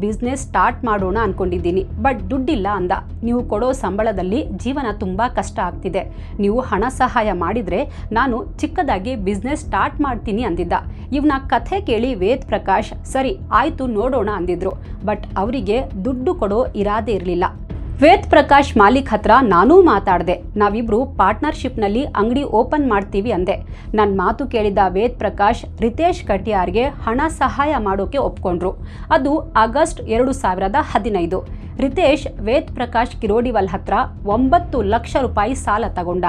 ಬಿಸ್ನೆಸ್ ಸ್ಟಾರ್ಟ್ ಮಾಡೋಣ ಅನ್ಕೊಂಡಿದ್ದೀನಿ, ಬಟ್ ದುಡ್ಡಿಲ್ಲ ಅಂದ. ನೀವು ಕೊಡೋ ಸಂಬಳದಲ್ಲಿ ಜೀವನ ತುಂಬಾ ಕಷ್ಟ ಆಗ್ತಿದೆ. ನೀವು ಹಣ ಸಹಾಯ ಮಾಡಿದ್ರೆ ನಾನು ಚಿಕ್ಕದಾಗಿ ಬಿಸ್ನೆಸ್ ಸ್ಟಾರ್ಟ್ ಮಾಡ್ತೀನಿ ಅಂದಿದ್ದ. ಇವನ ಕಥೆ ಕೇಳಿ ವೇದ್ ಪ್ರಕಾಶ್ ಸರಿ ಆಯ್ತು ನೋಡೋಣ ಅಂದಿದ್ರು. ಬಟ್ ಅವರಿಗೆ ದುಡ್ಡು ಕೊಡೋ ಇರಾದೆ ಇರಲಿಲ್ಲ. ವೇದ್ ಪ್ರಕಾಶ್ ಮಾಲೀಕ್ ಹತ್ರ ನಾನೂ ಮಾತಾಡಿದೆ. ನಾವಿಬ್ರು ಪಾರ್ಟ್ನರ್ಶಿಪ್ನಲ್ಲಿ ಅಂಗಡಿ ಓಪನ್ ಮಾಡ್ತೀವಿ ಅಂದೆ. ನನ್ನ ಮಾತು ಕೇಳಿದ ವೇದ್ ಪ್ರಕಾಶ್ ರಿತೇಶ್ ಕಟ್ಯಾರ್ಗೆ ಹಣ ಸಹಾಯ ಮಾಡೋಕೆ ಒಪ್ಕೊಂಡ್ರು. ಅದು ಆಗಸ್ಟ್ 2015. ರಿತೇಶ್ ವೇದ್ ಪ್ರಕಾಶ್ ಕಿರೋಡಿವಲ್ ಹತ್ರ 9 ಲಕ್ಷ ರೂಪಾಯಿ ಸಾಲ ತಗೊಂಡ.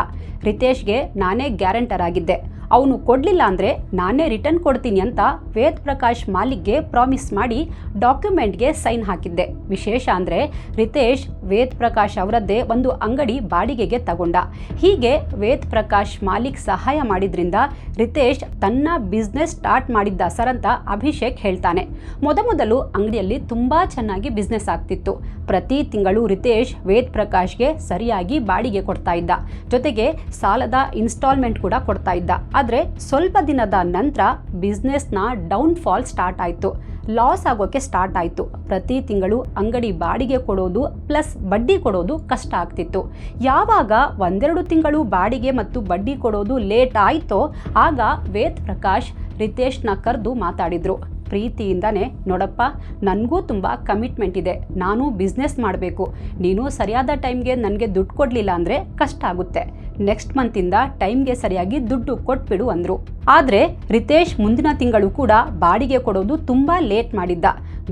ರಿತೇಶ್ಗೆ ನಾನೇ ಗ್ಯಾರಂಟರ್ ಆಗಿದ್ದೆ. ಅವನು ಕೊಡಲಿಲ್ಲ ಅಂದರೆ ನಾನೇ ರಿಟರ್ನ್ ಕೊಡ್ತೀನಿ ಅಂತ ವೇದ್ ಪ್ರಕಾಶ್ ಮಾಲಿಕ್ಗೆ ಪ್ರಾಮಿಸ್ ಮಾಡಿ ಡಾಕ್ಯುಮೆಂಟ್ಗೆ ಸೈನ್ ಹಾಕಿದ್ದೆ. ವಿಶೇಷ ಅಂದರೆ ರಿತೇಶ್ ವೇದ್ ಪ್ರಕಾಶ್ ಅವರದ್ದೇ ಒಂದು ಅಂಗಡಿ ಬಾಡಿಗೆಗೆ ತಗೊಂಡ. ಹೀಗೆ ವೇದ್ ಪ್ರಕಾಶ್ ಮಾಲಿಕ್ ಸಹಾಯ ಮಾಡಿದ್ರಿಂದ ರಿತೇಶ್ ತನ್ನ ಬಿಸ್ನೆಸ್ ಸ್ಟಾರ್ಟ್ ಮಾಡಿದ್ದ ಸರ್ ಅಂತ ಅಭಿಷೇಕ್ ಹೇಳ್ತಾನೆ. ಮೊದಮೊದಲು ಅಂಗಡಿಯಲ್ಲಿ ತುಂಬ ಚೆನ್ನಾಗಿ ಬಿಸ್ನೆಸ್ ಆಗ್ತಿತ್ತು. ಪ್ರತಿ ತಿಂಗಳು ರಿತೇಶ್ ವೇದ್ ಪ್ರಕಾಶ್ಗೆ ಸರಿಯಾಗಿ ಬಾಡಿಗೆ ಕೊಡ್ತಾ ಇದ್ದ. ಜೊತೆಗೆ ಸಾಲದ ಇನ್ಸ್ಟಾಲ್ಮೆಂಟ್ ಕೂಡ ಕೊಡ್ತಾ ಇದ್ದ. ಆದರೆ ಸ್ವಲ್ಪ ದಿನದ ನಂತರ ಬಿಸ್ನೆಸ್ನ ಡೌನ್ಫಾಲ್ ಸ್ಟಾರ್ಟ್ ಆಯಿತು. ಲಾಸ್ ಆಗೋಕ್ಕೆ ಸ್ಟಾರ್ಟ್ ಆಯಿತು. ಪ್ರತಿ ತಿಂಗಳು ಅಂಗಡಿ ಬಾಡಿಗೆ ಕೊಡೋದು ಪ್ಲಸ್ ಬಡ್ಡಿ ಕೊಡೋದು ಕಷ್ಟ ಆಗ್ತಿತ್ತು. ಯಾವಾಗ 1-2 ತಿಂಗಳು ಬಾಡಿಗೆ ಮತ್ತು ಬಡ್ಡಿ ಕೊಡೋದು ಲೇಟ್ ಆಯಿತೋ ಆಗ ವೇದ್ ಪ್ರಕಾಶ್ ರಿತೇಶ್ನ ಕರೆದು ಮಾತಾಡಿದ್ರು. ಪ್ರೀತಿಯಿಂದನೇ, ನೋಡಪ್ಪ, ನನಗೂ ತುಂಬ ಕಮಿಟ್ಮೆಂಟ್ ಇದೆ, ನಾನು ಬಿಸ್ನೆಸ್ ಮಾಡಬೇಕು. ನೀನು ಸರಿಯಾದ ಟೈಮ್ಗೆ ನನಗೆ ದುಡ್ಡು ಕೊಡಲಿಲ್ಲ ಅಂದರೆ ಕಷ್ಟ ಆಗುತ್ತೆ. ನೆಕ್ಸ್ಟ್ ಮಂತಿಂದ ಟೈಮ್ಗೆ ಸರಿಯಾಗಿ ದುಡ್ಡು ಕೊಟ್ಬಿಡು ಅಂದರು. ಆದರೆ ರಿತೇಶ್ ಮುಂದಿನ ತಿಂಗಳು ಕೂಡ ಬಾಡಿಗೆ ಕೊಡೋದು ತುಂಬ ಲೇಟ್ ಮಾಡಿದ್ದ.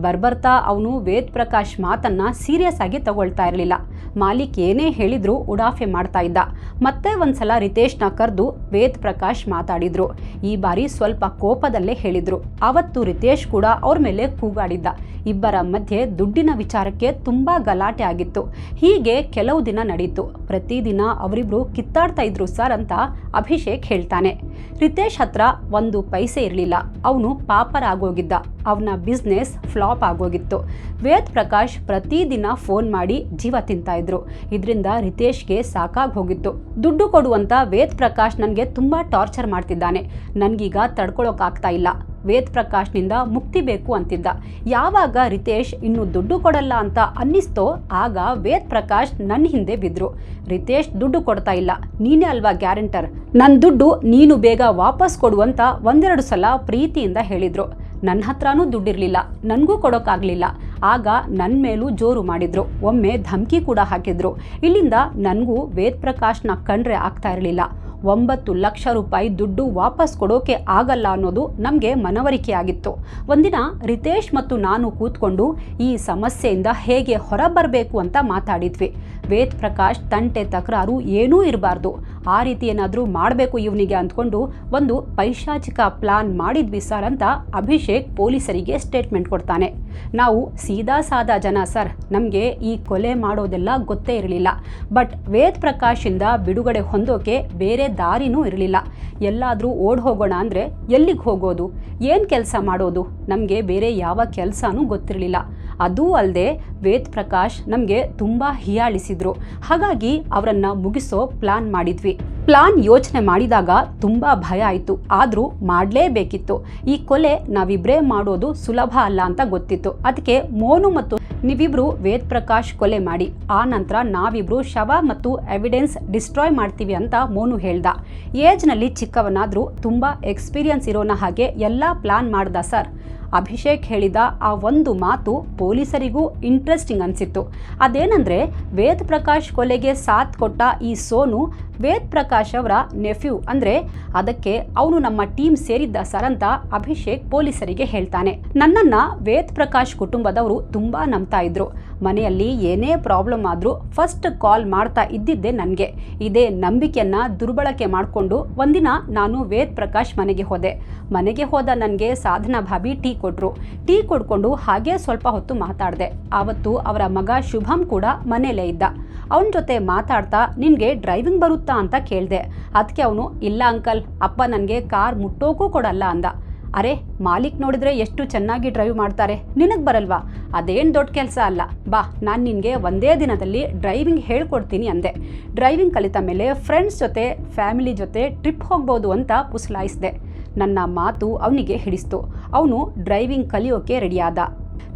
ಬರ್ಬರ್ತಾ ಅವನು ವೇದ್ ಪ್ರಕಾಶ್ ಮಾತನ್ನ ಸೀರಿಯಸ್ ಆಗಿ ತಗೊಳ್ತಾ ಇರಲಿಲ್ಲ. ಮಾಲೀಕ್ ಏನೇ ಹೇಳಿದ್ರು ಉಡಾಫೆ ಮಾಡ್ತಾ ಇದ್ದ. ಮತ್ತೆ ಒಂದ್ಸಲ ರಿತೇಶ್ನ ಕರೆದು ವೇದ್ ಪ್ರಕಾಶ್ ಮಾತಾಡಿದ್ರು. ಈ ಬಾರಿ ಸ್ವಲ್ಪ ಕೋಪದಲ್ಲೇ ಹೇಳಿದ್ರು. ಅವತ್ತು ರಿತೇಶ್ ಕೂಡ ಅವ್ರ ಮೇಲೆ ಕೂಗಾಡಿದ್ದ. ಇಬ್ಬರ ಮಧ್ಯೆ ದುಡ್ಡಿನ ವಿಚಾರಕ್ಕೆ ತುಂಬಾ ಗಲಾಟೆ ಆಗಿತ್ತು. ಹೀಗೆ ಕೆಲವು ದಿನ ನಡೀತು. ಪ್ರತಿದಿನ ಅವರಿಬ್ರು ಕಿತ್ತಾಡ್ತಾ ಇದ್ರು ಸರ್ ಅಂತ ಅಭಿಷೇಕ್ ಹೇಳ್ತಾನೆ. ರಿತೇಶ್ ಹತ್ರ 1 ಪೈಸೆ ಇರಲಿಲ್ಲ. ಅವನು ಪಾಪರ್ ಆಗೋಗಿದ್ದ. ಅವನ ಬಿಸ್ನೆಸ್ ಫ್ಲಾಪ್ ಆಗೋಗಿತ್ತು. ವೇದ್ ಪ್ರಕಾಶ್ ಪ್ರತಿದಿನ ಫೋನ್ ಮಾಡಿ ಜೀವ ತಿಂತಾ ಇದ್ರು. ಇದರಿಂದ ರಿತೇಶ್ಗೆ ಸಾಕಾಗಿ ಹೋಗಿತ್ತು. ದುಡ್ಡು ಕೊಡುವಂತ ವೇದ್ ಪ್ರಕಾಶ್ ನನಗೆ ತುಂಬಾ ಟಾರ್ಚರ್ ಮಾಡ್ತಿದ್ದಾನೆ. ನನಗೀಗ ತಡ್ಕೊಳ್ಳೋಕ್ಕಾಗ್ತಾ ಇಲ್ಲ. ವೇದ್ ಪ್ರಕಾಶ್ನಿಂದ ಮುಕ್ತಿ ಬೇಕು ಅಂತಿದ್ದ. ಯಾವಾಗ ರಿತೇಶ್ ಇನ್ನು ದುಡ್ಡು ಕೊಡಲ್ಲ ಅಂತ ಅನ್ನಿಸ್ತೋ ಆಗ ವೇದ್ ಪ್ರಕಾಶ್ ನನ್ನ ಹಿಂದೆ ಬಿದ್ರು. ರಿತೇಶ್ ದುಡ್ಡು ಕೊಡ್ತಾ ಇಲ್ಲ, ನೀನೇ ಅಲ್ವಾ ಗ್ಯಾರಂಟರ್, ನನ್ನ ದುಡ್ಡು ನೀನು ಬೇಗ ವಾಪಸ್ ಕೊಡುವಂತ 1-2 ಸಲ ಪ್ರೀತಿಯಿಂದ ಹೇಳಿದ್ರು. ನನ್ನ ಹತ್ರನೂ ದುಡ್ಡಿರಲಿಲ್ಲ, ನನಗೂ ಕೊಡೋಕ್ಕಾಗಲಿಲ್ಲ. ಆಗ ನನ್ನ ಮೇಲೂ ಜೋರು ಮಾಡಿದ್ರು. ಒಮ್ಮೆ ಧಮಕಿ ಕೂಡ ಹಾಕಿದ್ರು. ಇಲ್ಲಿಂದ ನನಗೂ ವೇದ್ ಪ್ರಕಾಶ್ನ ಕಂಡ್ರೆ ಆಗ್ತಾ ಇರಲಿಲ್ಲ. 9 ಲಕ್ಷ ರೂಪಾಯಿ ದುಡ್ಡು ವಾಪಸ್ ಕೊಡೋಕೆ ಆಗಲ್ಲ ಅನ್ನೋದು ನಮಗೆ ಮನವರಿಕೆ ಆಗಿತ್ತು. ಒಂದಿನ ರಿತೇಶ್ ಮತ್ತು ನಾನು ಕೂತ್ಕೊಂಡು ಈ ಸಮಸ್ಯೆಯಿಂದ ಹೇಗೆ ಹೊರಬರಬೇಕು ಅಂತ ಮಾತಾಡಿದ್ವಿ. ವೇದ್ ಪ್ರಕಾಶ್ ತಂಟೆ ತಕರಾರು ಏನೂ ಇರಬಾರ್ದು, ಆ ರೀತಿ ಏನಾದರೂ ಮಾಡಬೇಕು ಇವನಿಗೆ ಅಂದ್ಕೊಂಡು ಒಂದು ಪೈಶಾಚಿಕ ಪ್ಲಾನ್ ಮಾಡಿದ್ವಿ ಸರ್ ಅಂತ ಅಭಿಷೇಕ್ ಪೊಲೀಸರಿಗೆ ಸ್ಟೇಟ್ಮೆಂಟ್ ಕೊಡ್ತಾನೆ. ನಾವು ಸೀದಾ ಸಾದಾ ಜನ ಸರ್, ನಮಗೆ ಈ ಕೊಲೆ ಮಾಡೋದೆಲ್ಲ ಗೊತ್ತೇ ಇರಲಿಲ್ಲ. ಬಟ್ ವೇದ್ ಪ್ರಕಾಶಿಂದ ಬಿಡುಗಡೆ ಹೊಂದೋಕೆ ಬೇರೆ ದಾರಿನೂ ಇರಲಿಲ್ಲ. ಎಲ್ಲಾದರೂ ಓಡ್ ಹೋಗೋಣ ಅಂದರೆ ಎಲ್ಲಿಗೆ ಹೋಗೋದು, ಏನು ಕೆಲಸ ಮಾಡೋದು, ನಮಗೆ ಬೇರೆ ಯಾವ ಕೆಲಸನೂ ಗೊತ್ತಿರಲಿಲ್ಲ. ಅದೂ ಅಲ್ಲದೆ ವೇದ್ ಪ್ರಕಾಶ್ ನಮಗೆ ತುಂಬ ಹೀಯಾಳಿಸಿದ್ರು. ಹಾಗಾಗಿ ಅವರನ್ನ ಮುಗಿಸೋ ಪ್ಲಾನ್ ಮಾಡಿದ್ವಿ. ಪ್ಲಾನ್ ಯೋಚನೆ ಮಾಡಿದಾಗ ತುಂಬ ಭಯ ಆಯಿತು. ಆದರೂ ಮಾಡಲೇಬೇಕಿತ್ತು. ಈ ಕೊಲೆ ನಾವಿಬ್ಬರೇ ಮಾಡೋದು ಸುಲಭ ಅಲ್ಲ ಅಂತ ಗೊತ್ತಿತ್ತು. ಅದಕ್ಕೆ ಮೋನು ಮತ್ತು ನೀವಿಬ್ರು ವೇದ್ ಪ್ರಕಾಶ್ ಕೊಲೆ ಮಾಡಿ, ಆ ನಂತರ ನಾವಿಬ್ರು ಶವ ಮತ್ತು ಎವಿಡೆನ್ಸ್ ಡಿಸ್ಟ್ರಾಯ್ ಮಾಡ್ತೀವಿ ಅಂತ ಮೋನು ಹೇಳ್ದ. ಏಜ್ನಲ್ಲಿ ಚಿಕ್ಕವನಾದರೂ ತುಂಬ ಎಕ್ಸ್ಪೀರಿಯನ್ಸ್ ಇರೋನ ಹಾಗೆ ಎಲ್ಲ ಪ್ಲಾನ್ ಮಾಡ್ದ ಸರ್. ಅಭಿಷೇಕ್ ಹೇಳಿದ ಆ ಒಂದು ಮಾತು ಪೊಲೀಸರಿಗೂ ಇಂಟ್ರೆಸ್ಟಿಂಗ್ ಅನಿಸಿತ್ತು. ಅದೇನೆಂದರೆ, ವೇದ್ ಪ್ರಕಾಶ್ ಕೊಲೆಗೆ ಸಾಥ್ ಕೊಟ್ಟ ಈ ಸೋನು ವೇದ್ ಪ್ರಕಾಶ್ ಅವರ ನೆಫ್ಯೂ, ಅಂದರೆ ಅದಕ್ಕೆ ಅವನು ನಮ್ಮ ಟೀಮ್ ಸೇರಿದ್ದ ಸರ್ ಅಂತ ಅಭಿಷೇಕ್ ಪೊಲೀಸರಿಗೆ ಹೇಳ್ತಾನೆ. ನನ್ನನ್ನು ವೇದ್ ಪ್ರಕಾಶ್ ಕುಟುಂಬದವರು ತುಂಬ ನಂಬ್ತಾ ಇದ್ರು. ಮನೆಯಲ್ಲಿ ಏನೇ ಪ್ರಾಬ್ಲಮ್ ಆದರೂ ಫಸ್ಟ್ ಕಾಲ್ ಮಾಡ್ತಾ ಇದ್ದಿದ್ದೆ ನನಗೆ. ಇದೇ ನಂಬಿಕೆಯನ್ನ ದುರ್ಬಳಕೆ ಮಾಡಿಕೊಂಡು ಒಂದಿನ ನಾನು ವೇದ್ ಪ್ರಕಾಶ್ ಮನೆಗೆ ಹೋದೆ. ಮನೆಗೆ ಹೋದ ನನಗೆ ಸಾಧನಾ ಭಾಬಿ ಟೀ ಕೊಟ್ಟರು. ಟೀ ಕೊಡ್ಕೊಂಡು ಹಾಗೇ ಸ್ವಲ್ಪ ಹೊತ್ತು ಮಾತಾಡಿದೆ. ಆವತ್ತು ಅವರ ಮಗ ಶುಭಂ ಕೂಡ ಮನೆಯಲ್ಲೇ ಇದ್ದ. ಅವನ ಜೊತೆ ಮಾತಾಡ್ತಾ ನಿನಗೆ ಡ್ರೈವಿಂಗ್ ಬರುತ್ತಾ ಅಂತ ಕೇಳಿದೆ. ಅದಕ್ಕೆ ಅವನು, ಇಲ್ಲ ಅಂಕಲ್, ಅಪ್ಪ ನನಗೆ ಕಾರ್ ಮುಟ್ಟೋಕೂ ಕೊಡಲ್ಲ ಅಂದ. ಅರೆ, ಮಾಲೀಕ್ ನೋಡಿದ್ರೆ ಎಷ್ಟು ಚೆನ್ನಾಗಿ ಡ್ರೈವ್ ಮಾಡ್ತಾರೆ, ನಿನಗೆ ಬರಲ್ವಾ? ಅದೇನು ದೊಡ್ಡ ಕೆಲಸ ಅಲ್ಲ, ಬಾ ನಾನು ನಿನಗೆ ಒಂದೇ ದಿನದಲ್ಲಿ ಡ್ರೈವಿಂಗ್ ಹೇಳ್ಕೊಡ್ತೀನಿ ಅಂದೆ. ಡ್ರೈವಿಂಗ್ ಕಲಿತ ಮೇಲೆ ಫ್ರೆಂಡ್ಸ್ ಜೊತೆ ಫ್ಯಾಮಿಲಿ ಜೊತೆ ಟ್ರಿಪ್ ಹೋಗ್ಬೋದು ಅಂತ ಪುಸಲಾಯಿಸಿದೆ. ನನ್ನ ಮಾತು ಅವನಿಗೆ ಹಿಡಿಸ್ತು. ಅವನು ಡ್ರೈವಿಂಗ್ ಕಲಿಯೋಕೆ ರೆಡಿಯಾದ.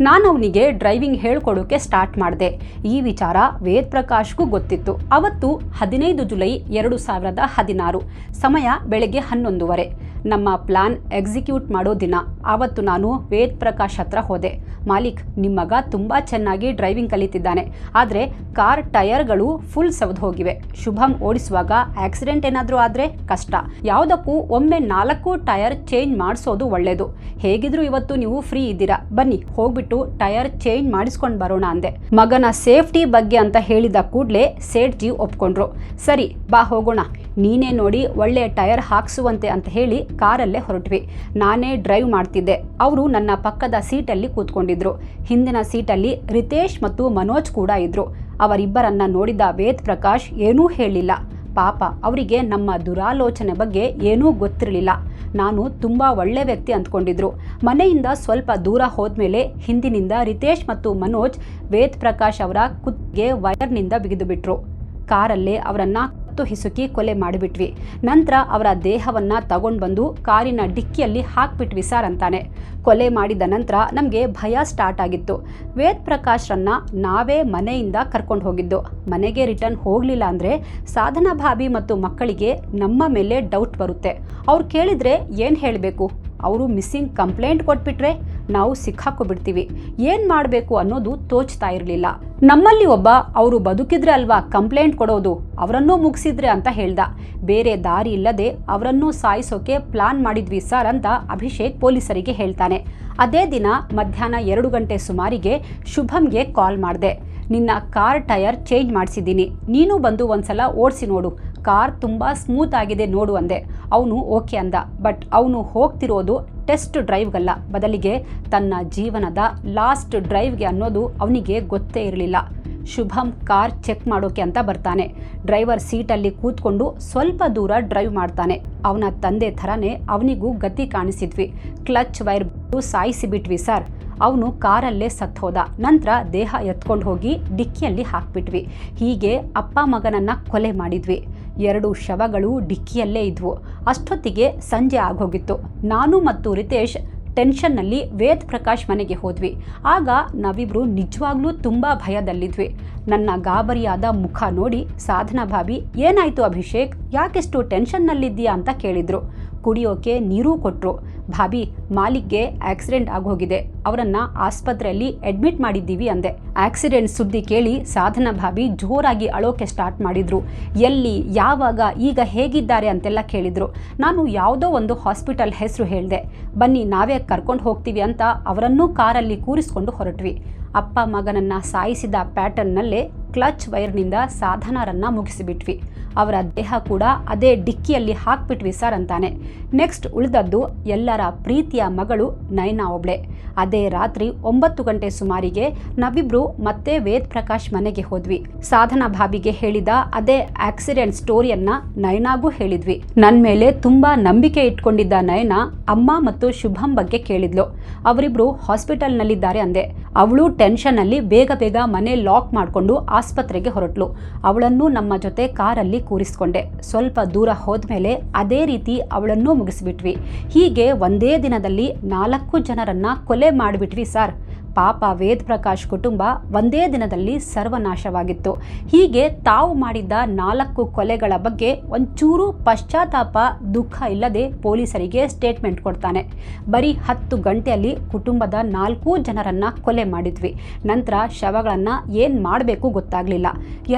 ನಾನು ಅವನಿಗೆ ಡ್ರೈವಿಂಗ್ ಹೇಳ್ಕೊಡೋಕೆ ಸ್ಟಾರ್ಟ್ ಮಾಡಿದೆ. ಈ ವಿಚಾರ ವೇದ್ ಪ್ರಕಾಶ್ಗೂ ಗೊತ್ತಿತ್ತು. ಅವತ್ತು 15 ಜುಲೈ 2016, ಸಮಯ ಬೆಳಗ್ಗೆ 11:30. ನಮ್ಮ ಪ್ಲಾನ್ ಎಕ್ಸಿಕ್ಯೂಟ್ ಮಾಡೋ ದಿನ. ಆವತ್ತು ನಾನು ವೇದ್ ಪ್ರಕಾಶ್ ಹತ್ರ ಹೋದೆ. ಮಾಲೀಕ್, ನಿಮ್ಮ ಮಗ ತುಂಬ ಚೆನ್ನಾಗಿ ಡ್ರೈವಿಂಗ್ ಕಲಿತಿದ್ದಾನೆ, ಆದರೆ ಕಾರ್ ಟಯರ್ಗಳು ಫುಲ್ ಸವದು ಹೋಗಿವೆ. ಶುಭಂ ಓಡಿಸುವಾಗ ಆಕ್ಸಿಡೆಂಟ್ ಏನಾದರೂ ಆದರೆ ಕಷ್ಟ. ಯಾವುದಕ್ಕೂ ಒಮ್ಮೆ 4 ಟಯರ್ ಚೇಂಜ್ ಮಾಡಿಸೋದು ಒಳ್ಳೆಯದು. ಹೇಗಿದ್ರು ಇವತ್ತು ನೀವು ಫ್ರೀ ಇದ್ದೀರಾ, ಬನ್ನಿ ಹೋಗ್ಬಿಟ್ಟು ಟಯರ್ ಚೇಂಜ್ ಮಾಡಿಸ್ಕೊಂಡು ಬರೋಣ ಅಂದೆ. ಮಗನ ಸೇಫ್ಟಿ ಬಗ್ಗೆ ಅಂತ ಹೇಳಿದ ಕೂಡಲೇ ಸೇಠ್ಜಿ ಒಪ್ಕೊಂಡ್ರು. ಸರಿ ಬಾ ಹೋಗೋಣ, ನೀನೇ ನೋಡಿ ಒಳ್ಳೆ ಟಯರ್ ಹಾಕ್ಸುವಂತೆ ಅಂತ ಹೇಳಿ ಕಾರಲ್ಲೇ ಹೊರಟ್ವಿ. ನಾನೇ ಡ್ರೈವ್ ಮಾಡ್ತಿದ್ದೆ. ಅವರು ನನ್ನ ಪಕ್ಕದ ಸೀಟಲ್ಲಿ ಕೂತ್ಕೊಂಡಿದ್ರು. ಹಿಂದಿನ ಸೀಟಲ್ಲಿ ರಿತೇಶ್ ಮತ್ತು ಮನೋಜ್ ಕೂಡ ಇದ್ರು. ಅವರಿಬ್ಬರನ್ನ ನೋಡಿದ ವೇದ್ ಪ್ರಕಾಶ್ ಏನೂ ಹೇಳಿಲ್ಲ. ಪಾಪ, ಅವರಿಗೆ ನಮ್ಮ ದುರಾಲೋಚನೆ ಬಗ್ಗೆ ಏನೂ ಗೊತ್ತಿರಲಿಲ್ಲ. ನಾನು ತುಂಬ ಒಳ್ಳೆ ವ್ಯಕ್ತಿ ಅಂದ್ಕೊಂಡಿದ್ರು. ಮನೆಯಿಂದ ಸ್ವಲ್ಪ ದೂರ ಹೋದ್ಮೇಲೆ ಹಿಂದಿನಿಂದ ರಿತೇಶ್ ಮತ್ತು ಮನೋಜ್ ವೇದ್ ಪ್ರಕಾಶ್ ಅವರ ಕುತ್ತಿಗೆ ವೈರ್ನಿಂದ ಬಿಗಿದು ಬಿಟ್ರು. ಕಾರಲ್ಲೇ ಅವರನ್ನ ಹಿಸುಕಿ ಕೊಲೆ ಮಾಡಿಬಿಟ್ವಿ. ನಂತರ ಅವರ ದೇಹವನ್ನ ತಗೊಂಡು ಬಂದು ಕಾರಿನ ಡಿಕ್ಕಿಯಲ್ಲಿ ಹಾಕ್ಬಿಟ್ವಿ ಸರ್ ಅಂತಾನೆ. ಕೊಲೆ ಮಾಡಿದ ನಂತರ ನಮಗೆ ಭಯ ಸ್ಟಾರ್ಟ್ ಆಗಿತ್ತು. ವೇದ್ ಪ್ರಕಾಶ್ರನ್ನ ನಾವೇ ಮನೆಯಿಂದ ಕರ್ಕೊಂಡು ಹೋಗಿದ್ದು. ಮನೆಗೆ ರಿಟರ್ನ್ ಹೋಗಲಿಲ್ಲ ಅಂದರೆ ಸಾಧನಾ ಭಾಬಿ ಮತ್ತು ಮಕ್ಕಳಿಗೆ ನಮ್ಮ ಮೇಲೆ ಡೌಟ್ ಬರುತ್ತೆ. ಅವ್ರು ಕೇಳಿದರೆ ಏನು ಹೇಳಬೇಕು? ಅವರು ಮಿಸ್ಸಿಂಗ್ ಕಂಪ್ಲೇಂಟ್ ಕೊಟ್ಬಿಟ್ರೆ ನಾವು ಸಿಕ್ಕಾಕೊಬಿಡ್ತೀವಿ. ಏನು ಮಾಡಬೇಕು ಅನ್ನೋದು ತೋಚ್ತಾ ಇರಲಿಲ್ಲ. ನಮ್ಮಲ್ಲಿ ಒಬ್ಬ ಅವರು ಬದುಕಿದ್ರೆ ಅಲ್ವಾ ಕಂಪ್ಲೇಂಟ್ ಕೊಡೋದು, ಅವರನ್ನೂ ಮುಗಿಸಿದ್ರೆ ಅಂತ ಹೇಳ್ದ. ಬೇರೆ ದಾರಿ ಇಲ್ಲದೆ ಅವರನ್ನೂ ಸಾಯಿಸೋಕೆ ಪ್ಲಾನ್ ಮಾಡಿದ್ವಿ ಸರ್ ಅಂತ ಅಭಿಷೇಕ್ ಪೊಲೀಸರಿಗೆ ಹೇಳ್ತಾನೆ. ಅದೇ ದಿನ ಮಧ್ಯಾಹ್ನ 2 ಗಂಟೆ ಸುಮಾರಿಗೆ ಶುಭಂಗೆ ಕಾಲ್ ಮಾಡಿದೆ. ನಿನ್ನ ಕಾರ್ ಟಯರ್ ಚೇಂಜ್ ಮಾಡಿಸಿದ್ದೀನಿ, ನೀನು ಬಂದು ಒಂದ್ಸಲ ಓಡಿಸಿ ನೋಡು, ಕಾರ್ ತುಂಬ ಸ್ಮೂತ್ ಆಗಿದೆ ನೋಡು ಅಂದೆ. ಅವನು ಓಕೆ ಅಂದ. ಬಟ್ ಅವನು ಹೋಗ್ತಿರೋದು ಟೆಸ್ಟ್ ಡ್ರೈವ್ಗಲ್ಲ, ಬದಲಿಗೆ ತನ್ನ ಜೀವನದ ಲಾಸ್ಟ್ ಡ್ರೈವ್ಗೆ ಅನ್ನೋದು ಅವನಿಗೆ ಗೊತ್ತೇ ಇರಲಿಲ್ಲ. ಶುಭಂ ಕಾರ್ ಚೆಕ್ ಮಾಡೋಕೆ ಅಂತ ಬರ್ತಾನೆ. ಡ್ರೈವರ್ ಸೀಟಲ್ಲಿ ಕೂತ್ಕೊಂಡು ಸ್ವಲ್ಪ ದೂರ ಡ್ರೈವ್ ಮಾಡ್ತಾನೆ. ಅವನ ತಂದೆ ಥರನೇ ಅವನಿಗೂ ಗತಿ ಕಾಣಿಸಿದ್ವಿ. ಕ್ಲಚ್ ವೈರ್ ಸಾಯಿಸಿಬಿಟ್ವಿ ಸರ್. ಅವನು ಕಾರಲ್ಲೇ ಸತ್ತೋದ. ನಂತರ ದೇಹ ಎತ್ಕೊಂಡು ಹೋಗಿ ಡಿಕ್ಕಿಯಲ್ಲಿ ಹಾಕ್ಬಿಟ್ವಿ. ಹೀಗೆ ಅಪ್ಪ ಮಗನನ್ನ ಕೊಲೆ ಮಾಡಿದ್ವಿ. 2 ಶವಗಳು ಡಿಕ್ಕಿಯಲ್ಲೇ ಇದ್ವು. ಅಷ್ಟೊತ್ತಿಗೆ ಸಂಜೆ ಆಗೋಗಿತ್ತು. ನಾನು ಮತ್ತು ರಿತೇಶ್ ಟೆನ್ಷನ್ನಲ್ಲಿ ವೇದ್ ಪ್ರಕಾಶ್ ಮನೆಗೆ ಹೋದ್ವಿ. ಆಗ ನಾವಿಬ್ರು ನಿಜವಾಗ್ಲೂ ತುಂಬ ಭಯದಲ್ಲಿದ್ವಿ. ನನ್ನ ಗಾಬರಿಯಾದ ಮುಖ ನೋಡಿ ಸಾಧನಾ ಭಾಬಿ, ಏನಾಯ್ತು ಅಭಿಷೇಕ್, ಯಾಕೆಷ್ಟು ಟೆನ್ಷನ್ನಲ್ಲಿದ್ದೀಯಾ ಅಂತ ಕೇಳಿದ್ರು. ಕುಡಿಯೋಕೆ ನೀರು ಕೊಟ್ಟರು. ಭಾಬಿ, ಮಾಲಿಕ್ಗೆ ಆಕ್ಸಿಡೆಂಟ್ ಆಗೋಗಿದೆ, ಅವರನ್ನ ಆಸ್ಪತ್ರೆಯಲ್ಲಿ ಅಡ್ಮಿಟ್ ಮಾಡಿದ್ದೀವಿ ಅಂದೆ. ಆಕ್ಸಿಡೆಂಟ್ ಸುದ್ದಿ ಕೇಳಿ ಸಾಧನಾ ಭಾಬಿ ಜೋರಾಗಿ ಅಳೋಕೆ ಸ್ಟಾರ್ಟ್ ಮಾಡಿದ್ರು. ಎಲ್ಲಿ, ಯಾವಾಗ, ಈಗ ಹೇಗಿದ್ದಾರೆ ಅಂತೆಲ್ಲ ಕೇಳಿದ್ರು. ನಾನು ಯಾವುದೋ ಒಂದು ಹಾಸ್ಪಿಟಲ್ ಹೆಸರು ಹೇಳಿದೆ. ಬನ್ನಿ ನಾವೇ ಕರ್ಕೊಂಡು ಹೋಗ್ತೀವಿ ಅಂತ ಅವರನ್ನೂ ಕಾರಲ್ಲಿ ಕೂರಿಸ್ಕೊಂಡು ಹೊರಟ್ವಿ. ಅಪ್ಪ ಮಗನನ್ನ ಸಾಯಿಸಿದ ಪ್ಯಾಟರ್ನ್ನಲ್ಲೇ ಕ್ಲಚ್ ವೈರ್ನಿಂದ ಸಾಧನರನ್ನ ಮುಗಿಸಿಬಿಟ್ವಿ. ಅವರ ದೇಹ ಕೂಡ ಅದೇ ಡಿಕ್ಕಿಯಲ್ಲಿ ಹಾಕ್ಬಿಟ್ವಿ ಸರ್ ಅಂತಾನೆ. ನೆಕ್ಸ್ಟ್ ಉಳಿದದ್ದು ಎಲ್ಲರ ಪ್ರೀತಿಯ ಮಗಳು ನಯನಾ ಒಬ್ಳೆ. ಅದೇ ರಾತ್ರಿ 9 ಗಂಟೆ ಸುಮಾರಿಗೆ ನಾವಿಬ್ರು ಮತ್ತೆ ವೇದ್ ಪ್ರಕಾಶ್ ಮನೆಗೆ ಹೋದ್ವಿ. ಸಾಧನಾ ಭಾಬಿಗೆ ಹೇಳಿದ ಅದೇ ಆಕ್ಸಿಡೆಂಟ್ ಸ್ಟೋರಿಯನ್ನ ನಯನಾಗೂ ಹೇಳಿದ್ವಿ. ನನ್ನ ಮೇಲೆ ತುಂಬಾ ನಂಬಿಕೆ ಇಟ್ಕೊಂಡಿದ್ದ ನಯನಾ ಅಮ್ಮ ಮತ್ತು ಶುಭಂ ಬಗ್ಗೆ ಕೇಳಿದ್ಲು. ಅವರಿಬ್ರು ಹಾಸ್ಪಿಟಲ್ನಲ್ಲಿದ್ದಾರೆ ಅಂದೆ. ಅವಳು ಟೆನ್ಷನ್ನಲ್ಲಿ ಬೇಗ ಬೇಗ ಮನೆ ಲಾಕ್ ಮಾಡಿಕೊಂಡು ಆಸ್ಪತ್ರೆಗೆ ಹೊರಟ್ಲು. ಅವಳನ್ನು ನಮ್ಮ ಜೊತೆ ಕಾರಲ್ಲಿ ಕೂರಿಸ್ಕೊಂಡೆ. ಸ್ವಲ್ಪ ದೂರ ಹೋದ್ಮೇಲೆ ಅದೇ ರೀತಿ ಅವಳನ್ನೂ ಮುಗಿಸ್ಬಿಟ್ವಿ. ಹೀಗೆ ಒಂದೇ ದಿನದಲ್ಲಿ 4 ಜನರನ್ನ ಕೊಲೆ ಮಾಡಿಬಿಟ್ವಿ ಸರ್. ಪಾಪ ವೇದ್ ಪ್ರಕಾಶ್ ಕುಟುಂಬ ಒಂದೇ ದಿನದಲ್ಲಿ ಸರ್ವನಾಶವಾಗಿತ್ತು. ಹೀಗೆ ತಾವು ಮಾಡಿದ್ದ 4 ಕೊಲೆಗಳ ಬಗ್ಗೆ ಒಂಚೂರು ಪಶ್ಚಾತ್ತಾಪ ದುಃಖ ಇಲ್ಲದೆ ಪೊಲೀಸರಿಗೆ ಸ್ಟೇಟ್ಮೆಂಟ್ ಕೊಡ್ತಾನೆ. ಬರೀ 10 ಗಂಟೆಯಲ್ಲಿ ಕುಟುಂಬದ 4 ಜನರನ್ನ ಕೊಲೆ ಮಾಡಿದ್ವಿ. ನಂತರ ಶವಗಳನ್ನ ಏನ್ ಮಾಡಬೇಕು ಗೊತ್ತಾಗ್ಲಿಲ್ಲ.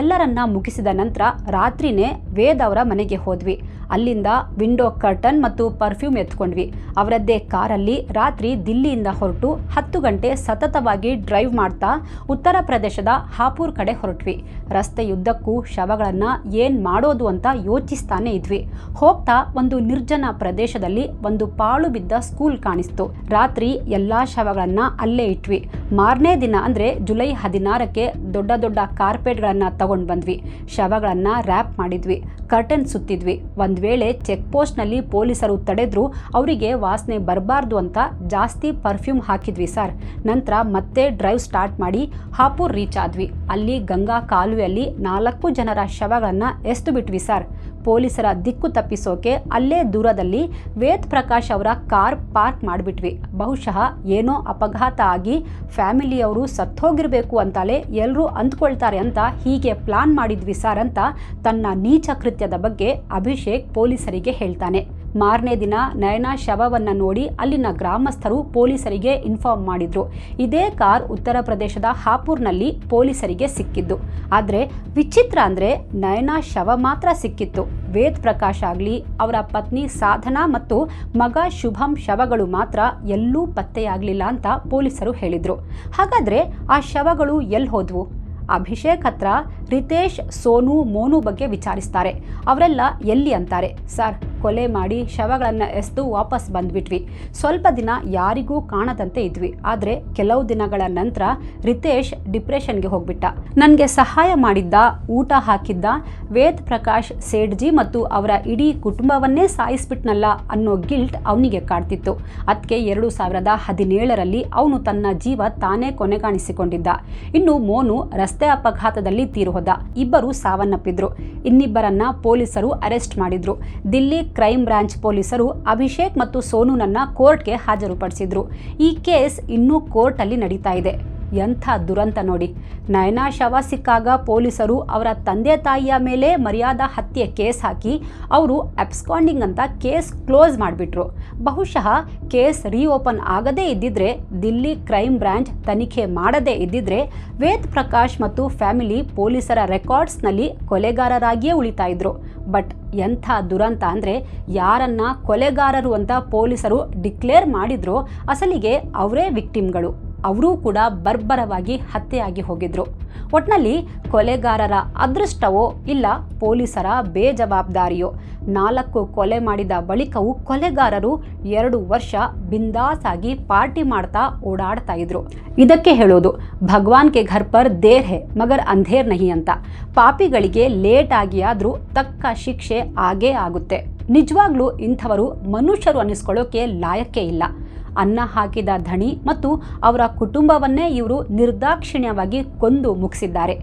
ಎಲ್ಲರನ್ನ ಮುಗಿಸಿದ ನಂತರ ರಾತ್ರಿನೇ ವೇದ್ ಅವರ ಮನೆಗೆ ಹೋದ್ವಿ. ಅಲ್ಲಿಂದ ವಿಂಡೋ ಕರ್ಟನ್ ಮತ್ತು ಪರ್ಫ್ಯೂಮ್ ಎತ್ಕೊಂಡ್ವಿ. ಅವರದ್ದೇ ಕಾರಲ್ಲಿ ರಾತ್ರಿ ದಿಲ್ಲಿಯಿಂದ ಹೊರಟು 10 ಗಂಟೆ ಸತತವಾಗಿ ಡ್ರೈವ್ ಮಾಡ್ತಾ ಉತ್ತರ ಪ್ರದೇಶದ ಹಾಪುರ್ ಕಡೆ ಹೊರಟ್ವಿ. ರಸ್ತೆಯುದ್ದಕ್ಕೂ ಶವಗಳನ್ನ ಏನ್ ಮಾಡೋದು ಅಂತ ಯೋಚಿಸ್ತಾನೆ ಇದ್ವಿ. ಹೋಗ್ತಾ ಒಂದು ನಿರ್ಜನ ಪ್ರದೇಶದಲ್ಲಿ ಒಂದು ಪಾಳು ಬಿದ್ದ ಸ್ಕೂಲ್ ಕಾಣಿಸ್ತು. ರಾತ್ರಿ ಎಲ್ಲಾ ಶವಗಳನ್ನ ಅಲ್ಲೇ ಇಟ್ವಿ. ಮಾರನೇ ದಿನ ಅಂದ್ರೆ ಜುಲೈ 16ಕ್ಕೆ ದೊಡ್ಡ ದೊಡ್ಡ ಕಾರ್ಪೆಟ್ಗಳನ್ನ ತಗೊಂಡ್ ಬಂದ್ವಿ. ಶವಗಳನ್ನ ರ್ಯಾಪ್ ಮಾಡಿದ್ವಿ, ಕರ್ಟನ್ ಸುತ್ತಿದ್ವಿ. ಒಂದ್ ವೇಳೆ ಚೆಕ್ ಪೋಸ್ಟ್ ನಲ್ಲಿ ಪೊಲೀಸರು ತಡೆದ್ರು ಅವರಿಗೆ ವಾಸನೆ ಬರಬಾರ್ದು ಅಂತ ಜಾಸ್ತಿ ಪರ್ಫ್ಯೂಮ್ ಹಾಕಿದ್ವಿ ಸರ್. ನಂತರ ಮತ್ತೆ ಡ್ರೈವ್ ಸ್ಟಾರ್ಟ್ ಮಾಡಿ ಹಾಪುರ್ ರೀಚ್ ಆದ್ವಿ. ಅಲ್ಲಿ ಗಂಗಾ ಕಾಲುವೆಯಲ್ಲಿ 4 ಜನರ ಶವಗಳನ್ನ ಎಸ್ದು ಬಿಟ್ವಿ ಸರ್. ಪೊಲೀಸರ ದಿಕ್ಕು ತಪ್ಪಿಸೋಕೆ ಅಲ್ಲೇ ದೂರದಲ್ಲಿ ವೇದ್ ಪ್ರಕಾಶ್ ಅವರ ಕಾರ್ ಪಾರ್ಕ್ ಮಾಡಿಬಿಟ್ವಿ. ಬಹುಶಃ ಏನೋ ಅಪಘಾತ ಆಗಿ ಫ್ಯಾಮಿಲಿಯವರು ಸತ್ತೋಗಿರ್ಬೇಕು ಅಂತಲೇ ಎಲ್ಲರೂ ಅಂದ್ಕೊಳ್ತಾರೆ ಅಂತ ಹೀಗೆ ಪ್ಲಾನ್ ಮಾಡಿದ್ವಿ ಸರ್ ಅಂತ ತನ್ನ ನೀಚ ಕೃತ್ಯದ ಬಗ್ಗೆ ಅಭಿಷೇಕ್ ಪೊಲೀಸರಿಗೆ ಹೇಳ್ತಾನೆ. ಮಾರನೇ ದಿನ ನಯನಾ ಶವವನ್ನ ನೋಡಿ ಅಲ್ಲಿನ ಗ್ರಾಮಸ್ಥರು ಪೊಲೀಸರಿಗೆ ಇನ್ಫಾರ್ಮ್ ಮಾಡಿದ್ರು. ಇದೇ ಕಾರ್ ಉತ್ತರ ಪ್ರದೇಶದ ಹಾಪುರ್ನಲ್ಲಿ ಪೊಲೀಸರಿಗೆ ಸಿಕ್ಕಿದ್ದು. ಆದರೆ ವಿಚಿತ್ರ ಅಂದರೆ ನಯನಾ ಶವ ಮಾತ್ರ ಸಿಕ್ಕಿತ್ತು. ವೇದ್ ಪ್ರಕಾಶ್ ಆಗಲಿ ಅವರ ಪತ್ನಿ ಸಾಧನಾ ಮತ್ತು ಮಗ ಶುಭಂ ಶವಗಳು ಮಾತ್ರ ಎಲ್ಲೂ ಪತ್ತೆಯಾಗಲಿಲ್ಲ ಅಂತ ಪೊಲೀಸರು ಹೇಳಿದರು. ಹಾಗಾದರೆ ಆ ಶವಗಳು ಎಲ್ಲಿ ಹೋದ್ವು? ಅಭಿಷೇಕ್ ಹತ್ರ ರಿತೇಶ್, ಸೋನು, ಮೋನು ಬಗ್ಗೆ ವಿಚಾರಿಸ್ತಾರೆ. ಅವರೆಲ್ಲ ಎಲ್ಲಿ ಅಂತಾರೆ. ಸರ್, ಕೊಲೆ ಮಾಡಿ ಶವಗಳನ್ನು ಎಸೆದು ವಾಪಸ್ ಬಂದ್ಬಿಟ್ವಿ. ಸ್ವಲ್ಪ ದಿನ ಯಾರಿಗೂ ಕಾಣದಂತೆ ಇದ್ವಿ. ಆದರೆ ಕೆಲವು ದಿನಗಳ ನಂತರ ರಿತೇಶ್ ಡಿಪ್ರೆಷನ್ಗೆ ಹೋಗ್ಬಿಟ್ಟ. ನನಗೆ ಸಹಾಯ ಮಾಡಿದ್ದ, ಊಟ ಹಾಕಿದ್ದ ವೇದ್ ಪ್ರಕಾಶ್ ಸೇಠ್ಜಿ ಮತ್ತು ಅವರ ಇಡೀ ಕುಟುಂಬವನ್ನೇ ಸಾಯಿಸ್ಬಿಟ್ನಲ್ಲ ಅನ್ನೋ ಗಿಲ್ಟ್ ಅವನಿಗೆ ಕಾಡ್ತಿತ್ತು. ಅದಕ್ಕೆ 2017ರಲ್ಲಿ ಅವನು ತನ್ನ ಜೀವ ತಾನೇ ಕೊನೆಗಾಣಿಸಿಕೊಂಡಿದ್ದ. ಇನ್ನು ಮೋನು ರಸ್ತೆ ಅಪಘಾತದಲ್ಲಿ ತೀರೋದ. ಇಬ್ಬರು ಸಾವನ್ನಪ್ಪಿದ್ರು. ಇನ್ನಿಬ್ಬರನ್ನ ಪೊಲೀಸರು ಅರೆಸ್ಟ್ ಮಾಡಿದ್ರು. ದಿಲ್ಲಿ ಕ್ರೈಮ್ ಬ್ರಾಂಚ್ ಪೊಲೀಸರು ಅಭಿಷೇಕ್ ಮತ್ತು ಸೋನುನನ್ನ ಕೋರ್ಟ್ಗೆ ಹಾಜರುಪಡಿಸಿದ್ರು. ಈ ಕೇಸ್ ಇನ್ನೂ ಕೋರ್ಟ್ ಅಲ್ಲಿ ನಡೀತಾ ಇದೆ. ಎಂಥ ದುರಂತ ನೋಡಿ. ನಯನಾ ಶವ ಸಿಕ್ಕಾಗ ಪೊಲೀಸರು ಅವರ ತಂದೆ ತಾಯಿಯ ಮೇಲೆ ಮರ್ಯಾದಾ ಹತ್ಯೆ ಕೇಸ್ ಹಾಕಿ ಅವರು ಅಬ್ಸ್ಕಾಂಡಿಂಗ್ ಅಂತ ಕೇಸ್ ಕ್ಲೋಸ್ ಮಾಡಿಬಿಟ್ರು. ಬಹುಶಃ ಕೇಸ್ ರೀಓಪನ್ ಆಗದೇ ಇದ್ದಿದ್ರೆ, ದಿಲ್ಲಿ ಕ್ರೈಮ್ ಬ್ರಾಂಚ್ ತನಿಖೆ ಮಾಡದೇ ಇದ್ದಿದ್ರೆ ವೇದ್ ಪ್ರಕಾಶ್ ಮತ್ತು ಫ್ಯಾಮಿಲಿ ಪೊಲೀಸರ ರೆಕಾರ್ಡ್ಸ್ನಲ್ಲಿ ಕೊಲೆಗಾರರಾಗಿಯೇ ಉಳಿತಾ ಇದ್ರು. ಬಟ್ ಎಂಥ ದುರಂತ ಅಂದರೆ, ಯಾರನ್ನ ಕೊಲೆಗಾರರು ಅಂತ ಪೊಲೀಸರು ಡಿಕ್ಲೇರ್ ಮಾಡಿದ್ರು ಅಸಲಿಗೆ ಅವರೇ ವಿಕ್ಟಿಮ್ಗಳು. ಅವರೂ ಕೂಡ ಬರ್ಬರವಾಗಿ ಹತ್ಯೆಯಾಗಿ ಹೋಗಿದ್ರು. ಒಟ್ನಲ್ಲಿ ಕೊಲೆಗಾರರ ಅದೃಷ್ಟವೋ ಇಲ್ಲ ಪೊಲೀಸರ ಬೇಜವಾಬ್ದಾರಿಯೋ, 4 ಕೊಲೆ ಮಾಡಿದ ಬಳಿಕವೂ ಕೊಲೆಗಾರರು 2 ವರ್ಷ ಬಿಂದಾಸ್ ಆಗಿ ಪಾರ್ಟಿ ಮಾಡ್ತಾ ಓಡಾಡ್ತಾ ಇದ್ರು. ಇದಕ್ಕೆ ಹೇಳೋದು ಭಗವಾನ್ ಕೆ ಘರ್ ಪರ್ ದೇರ್ ಹೇ ಮಗರ್ ಅಂಧೇರ್ ನಹಿ ಅಂತ. ಪಾಪಿಗಳಿಗೆ ಲೇಟ್ ಆಗಿ ಆದರೂ ತಕ್ಕ ಶಿಕ್ಷೆ ಆಗೇ ಆಗುತ್ತೆ. ನಿಜವಾಗ್ಲೂ ಇಂಥವರು ಮನುಷ್ಯರು ಅನ್ನಿಸ್ಕೊಳ್ಳೋಕೆ ಲಾಯಕ್ಕೆ ಇಲ್ಲ. ಅನ್ನ ಹಾಕಿದ ಧಣಿ ಮತ್ತು ಅವರ ಕುಟುಂಬವನ್ನೇ ಇವರು ನಿರ್ದಾಕ್ಷಿಣ್ಯವಾಗಿ ಕೊಂದು ಮುಗಿಸಿದ್ದಾರೆ.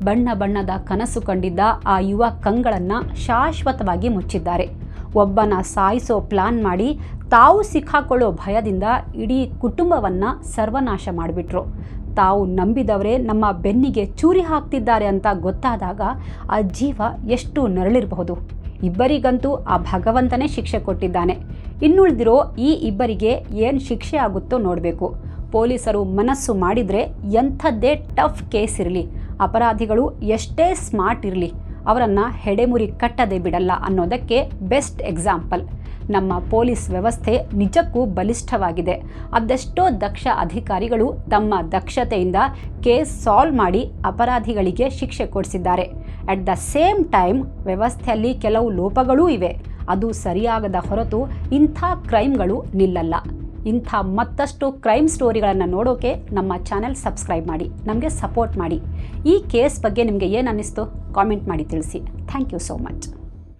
ಬಣ್ಣ ಬಣ್ಣದ ಕನಸು ಕಂಡಿದ್ದ ಆ ಯುವ ಕಂಗಳನ್ನು ಶಾಶ್ವತವಾಗಿ ಮುಚ್ಚಿದ್ದಾರೆ. ಒಬ್ಬನ ಸಾಯಿಸೋ ಪ್ಲಾನ್ ಮಾಡಿ ತಾವು ಸಿಕ್ಕಾಕೊಳ್ಳೋ ಭಯದಿಂದ ಇಡೀ ಕುಟುಂಬವನ್ನು ಸರ್ವನಾಶ ಮಾಡಿಬಿಟ್ರು. ತಾವು ನಂಬಿದವರೇ ನಮ್ಮ ಬೆನ್ನಿಗೆ ಚೂರಿ ಹಾಕ್ತಿದ್ದಾರೆ ಅಂತ ಗೊತ್ತಾದಾಗ ಆ ಜೀವ ಎಷ್ಟು ನರಳಿರಬಹುದು. ಇಬ್ಬರಿಗಂತೂ ಆ ಭಗವಂತನೇ ಶಿಕ್ಷೆ ಕೊಟ್ಟಿದ್ದಾನೆ. ಇನ್ನುಳಿದಿರೋ ಈ ಇಬ್ಬರಿಗೆ ಏನು ಶಿಕ್ಷೆ ಆಗುತ್ತೋ ನೋಡಬೇಕು. ಪೊಲೀಸರು ಮನಸ್ಸು ಮಾಡಿದರೆ ಎಂಥದ್ದೇ ಟಫ್ ಕೇಸ್ ಇರಲಿ, ಅಪರಾಧಿಗಳು ಎಷ್ಟೇ ಸ್ಮಾರ್ಟ್ ಇರಲಿ, ಅವರನ್ನು ಹೆಡೆಮುರಿ ಕಟ್ಟದೆ ಬಿಡಲ್ಲ ಅನ್ನೋದಕ್ಕೆ ಬೆಸ್ಟ್ ಎಕ್ಸಾಂಪಲ್. ನಮ್ಮ ಪೊಲೀಸ್ ವ್ಯವಸ್ಥೆ ನಿಜಕ್ಕೂ ಬಲಿಷ್ಠವಾಗಿದೆ. ಅದೆಷ್ಟೋ ದಕ್ಷ ಅಧಿಕಾರಿಗಳು ತಮ್ಮ ದಕ್ಷತೆಯಿಂದ ಕೇಸ್ ಸಾಲ್ವ್ ಮಾಡಿ ಅಪರಾಧಿಗಳಿಗೆ ಶಿಕ್ಷೆ ಕೊಡಿಸಿದ್ದಾರೆ. ಅಟ್ ದ ಸೇಮ್ ಟೈಮ್ ವ್ಯವಸ್ಥೆಯಲ್ಲಿ ಕೆಲವು ಲೋಪಗಳೂ ಇವೆ. ಅದು ಸರಿಯಾಗದ ಹೊರತು ಇಂಥ ಕ್ರೈಮ್ಗಳು ನಿಲ್ಲಲ್ಲ. ಇಂಥ ಮತ್ತಷ್ಟು ಕ್ರೈಮ್ ಸ್ಟೋರಿಗಳನ್ನು ನೋಡೋಕೆ ನಮ್ಮ ಚಾನೆಲ್ ಸಬ್ಸ್ಕ್ರೈಬ್ ಮಾಡಿ, ನಮಗೆ ಸಪೋರ್ಟ್ ಮಾಡಿ. ಈ ಕೇಸ್ ಬಗ್ಗೆ ನಿಮಗೆ ಏನು ಅನ್ನಿಸ್ತು ಕಾಮೆಂಟ್ ಮಾಡಿ ತಿಳಿಸಿ. Thank you so much.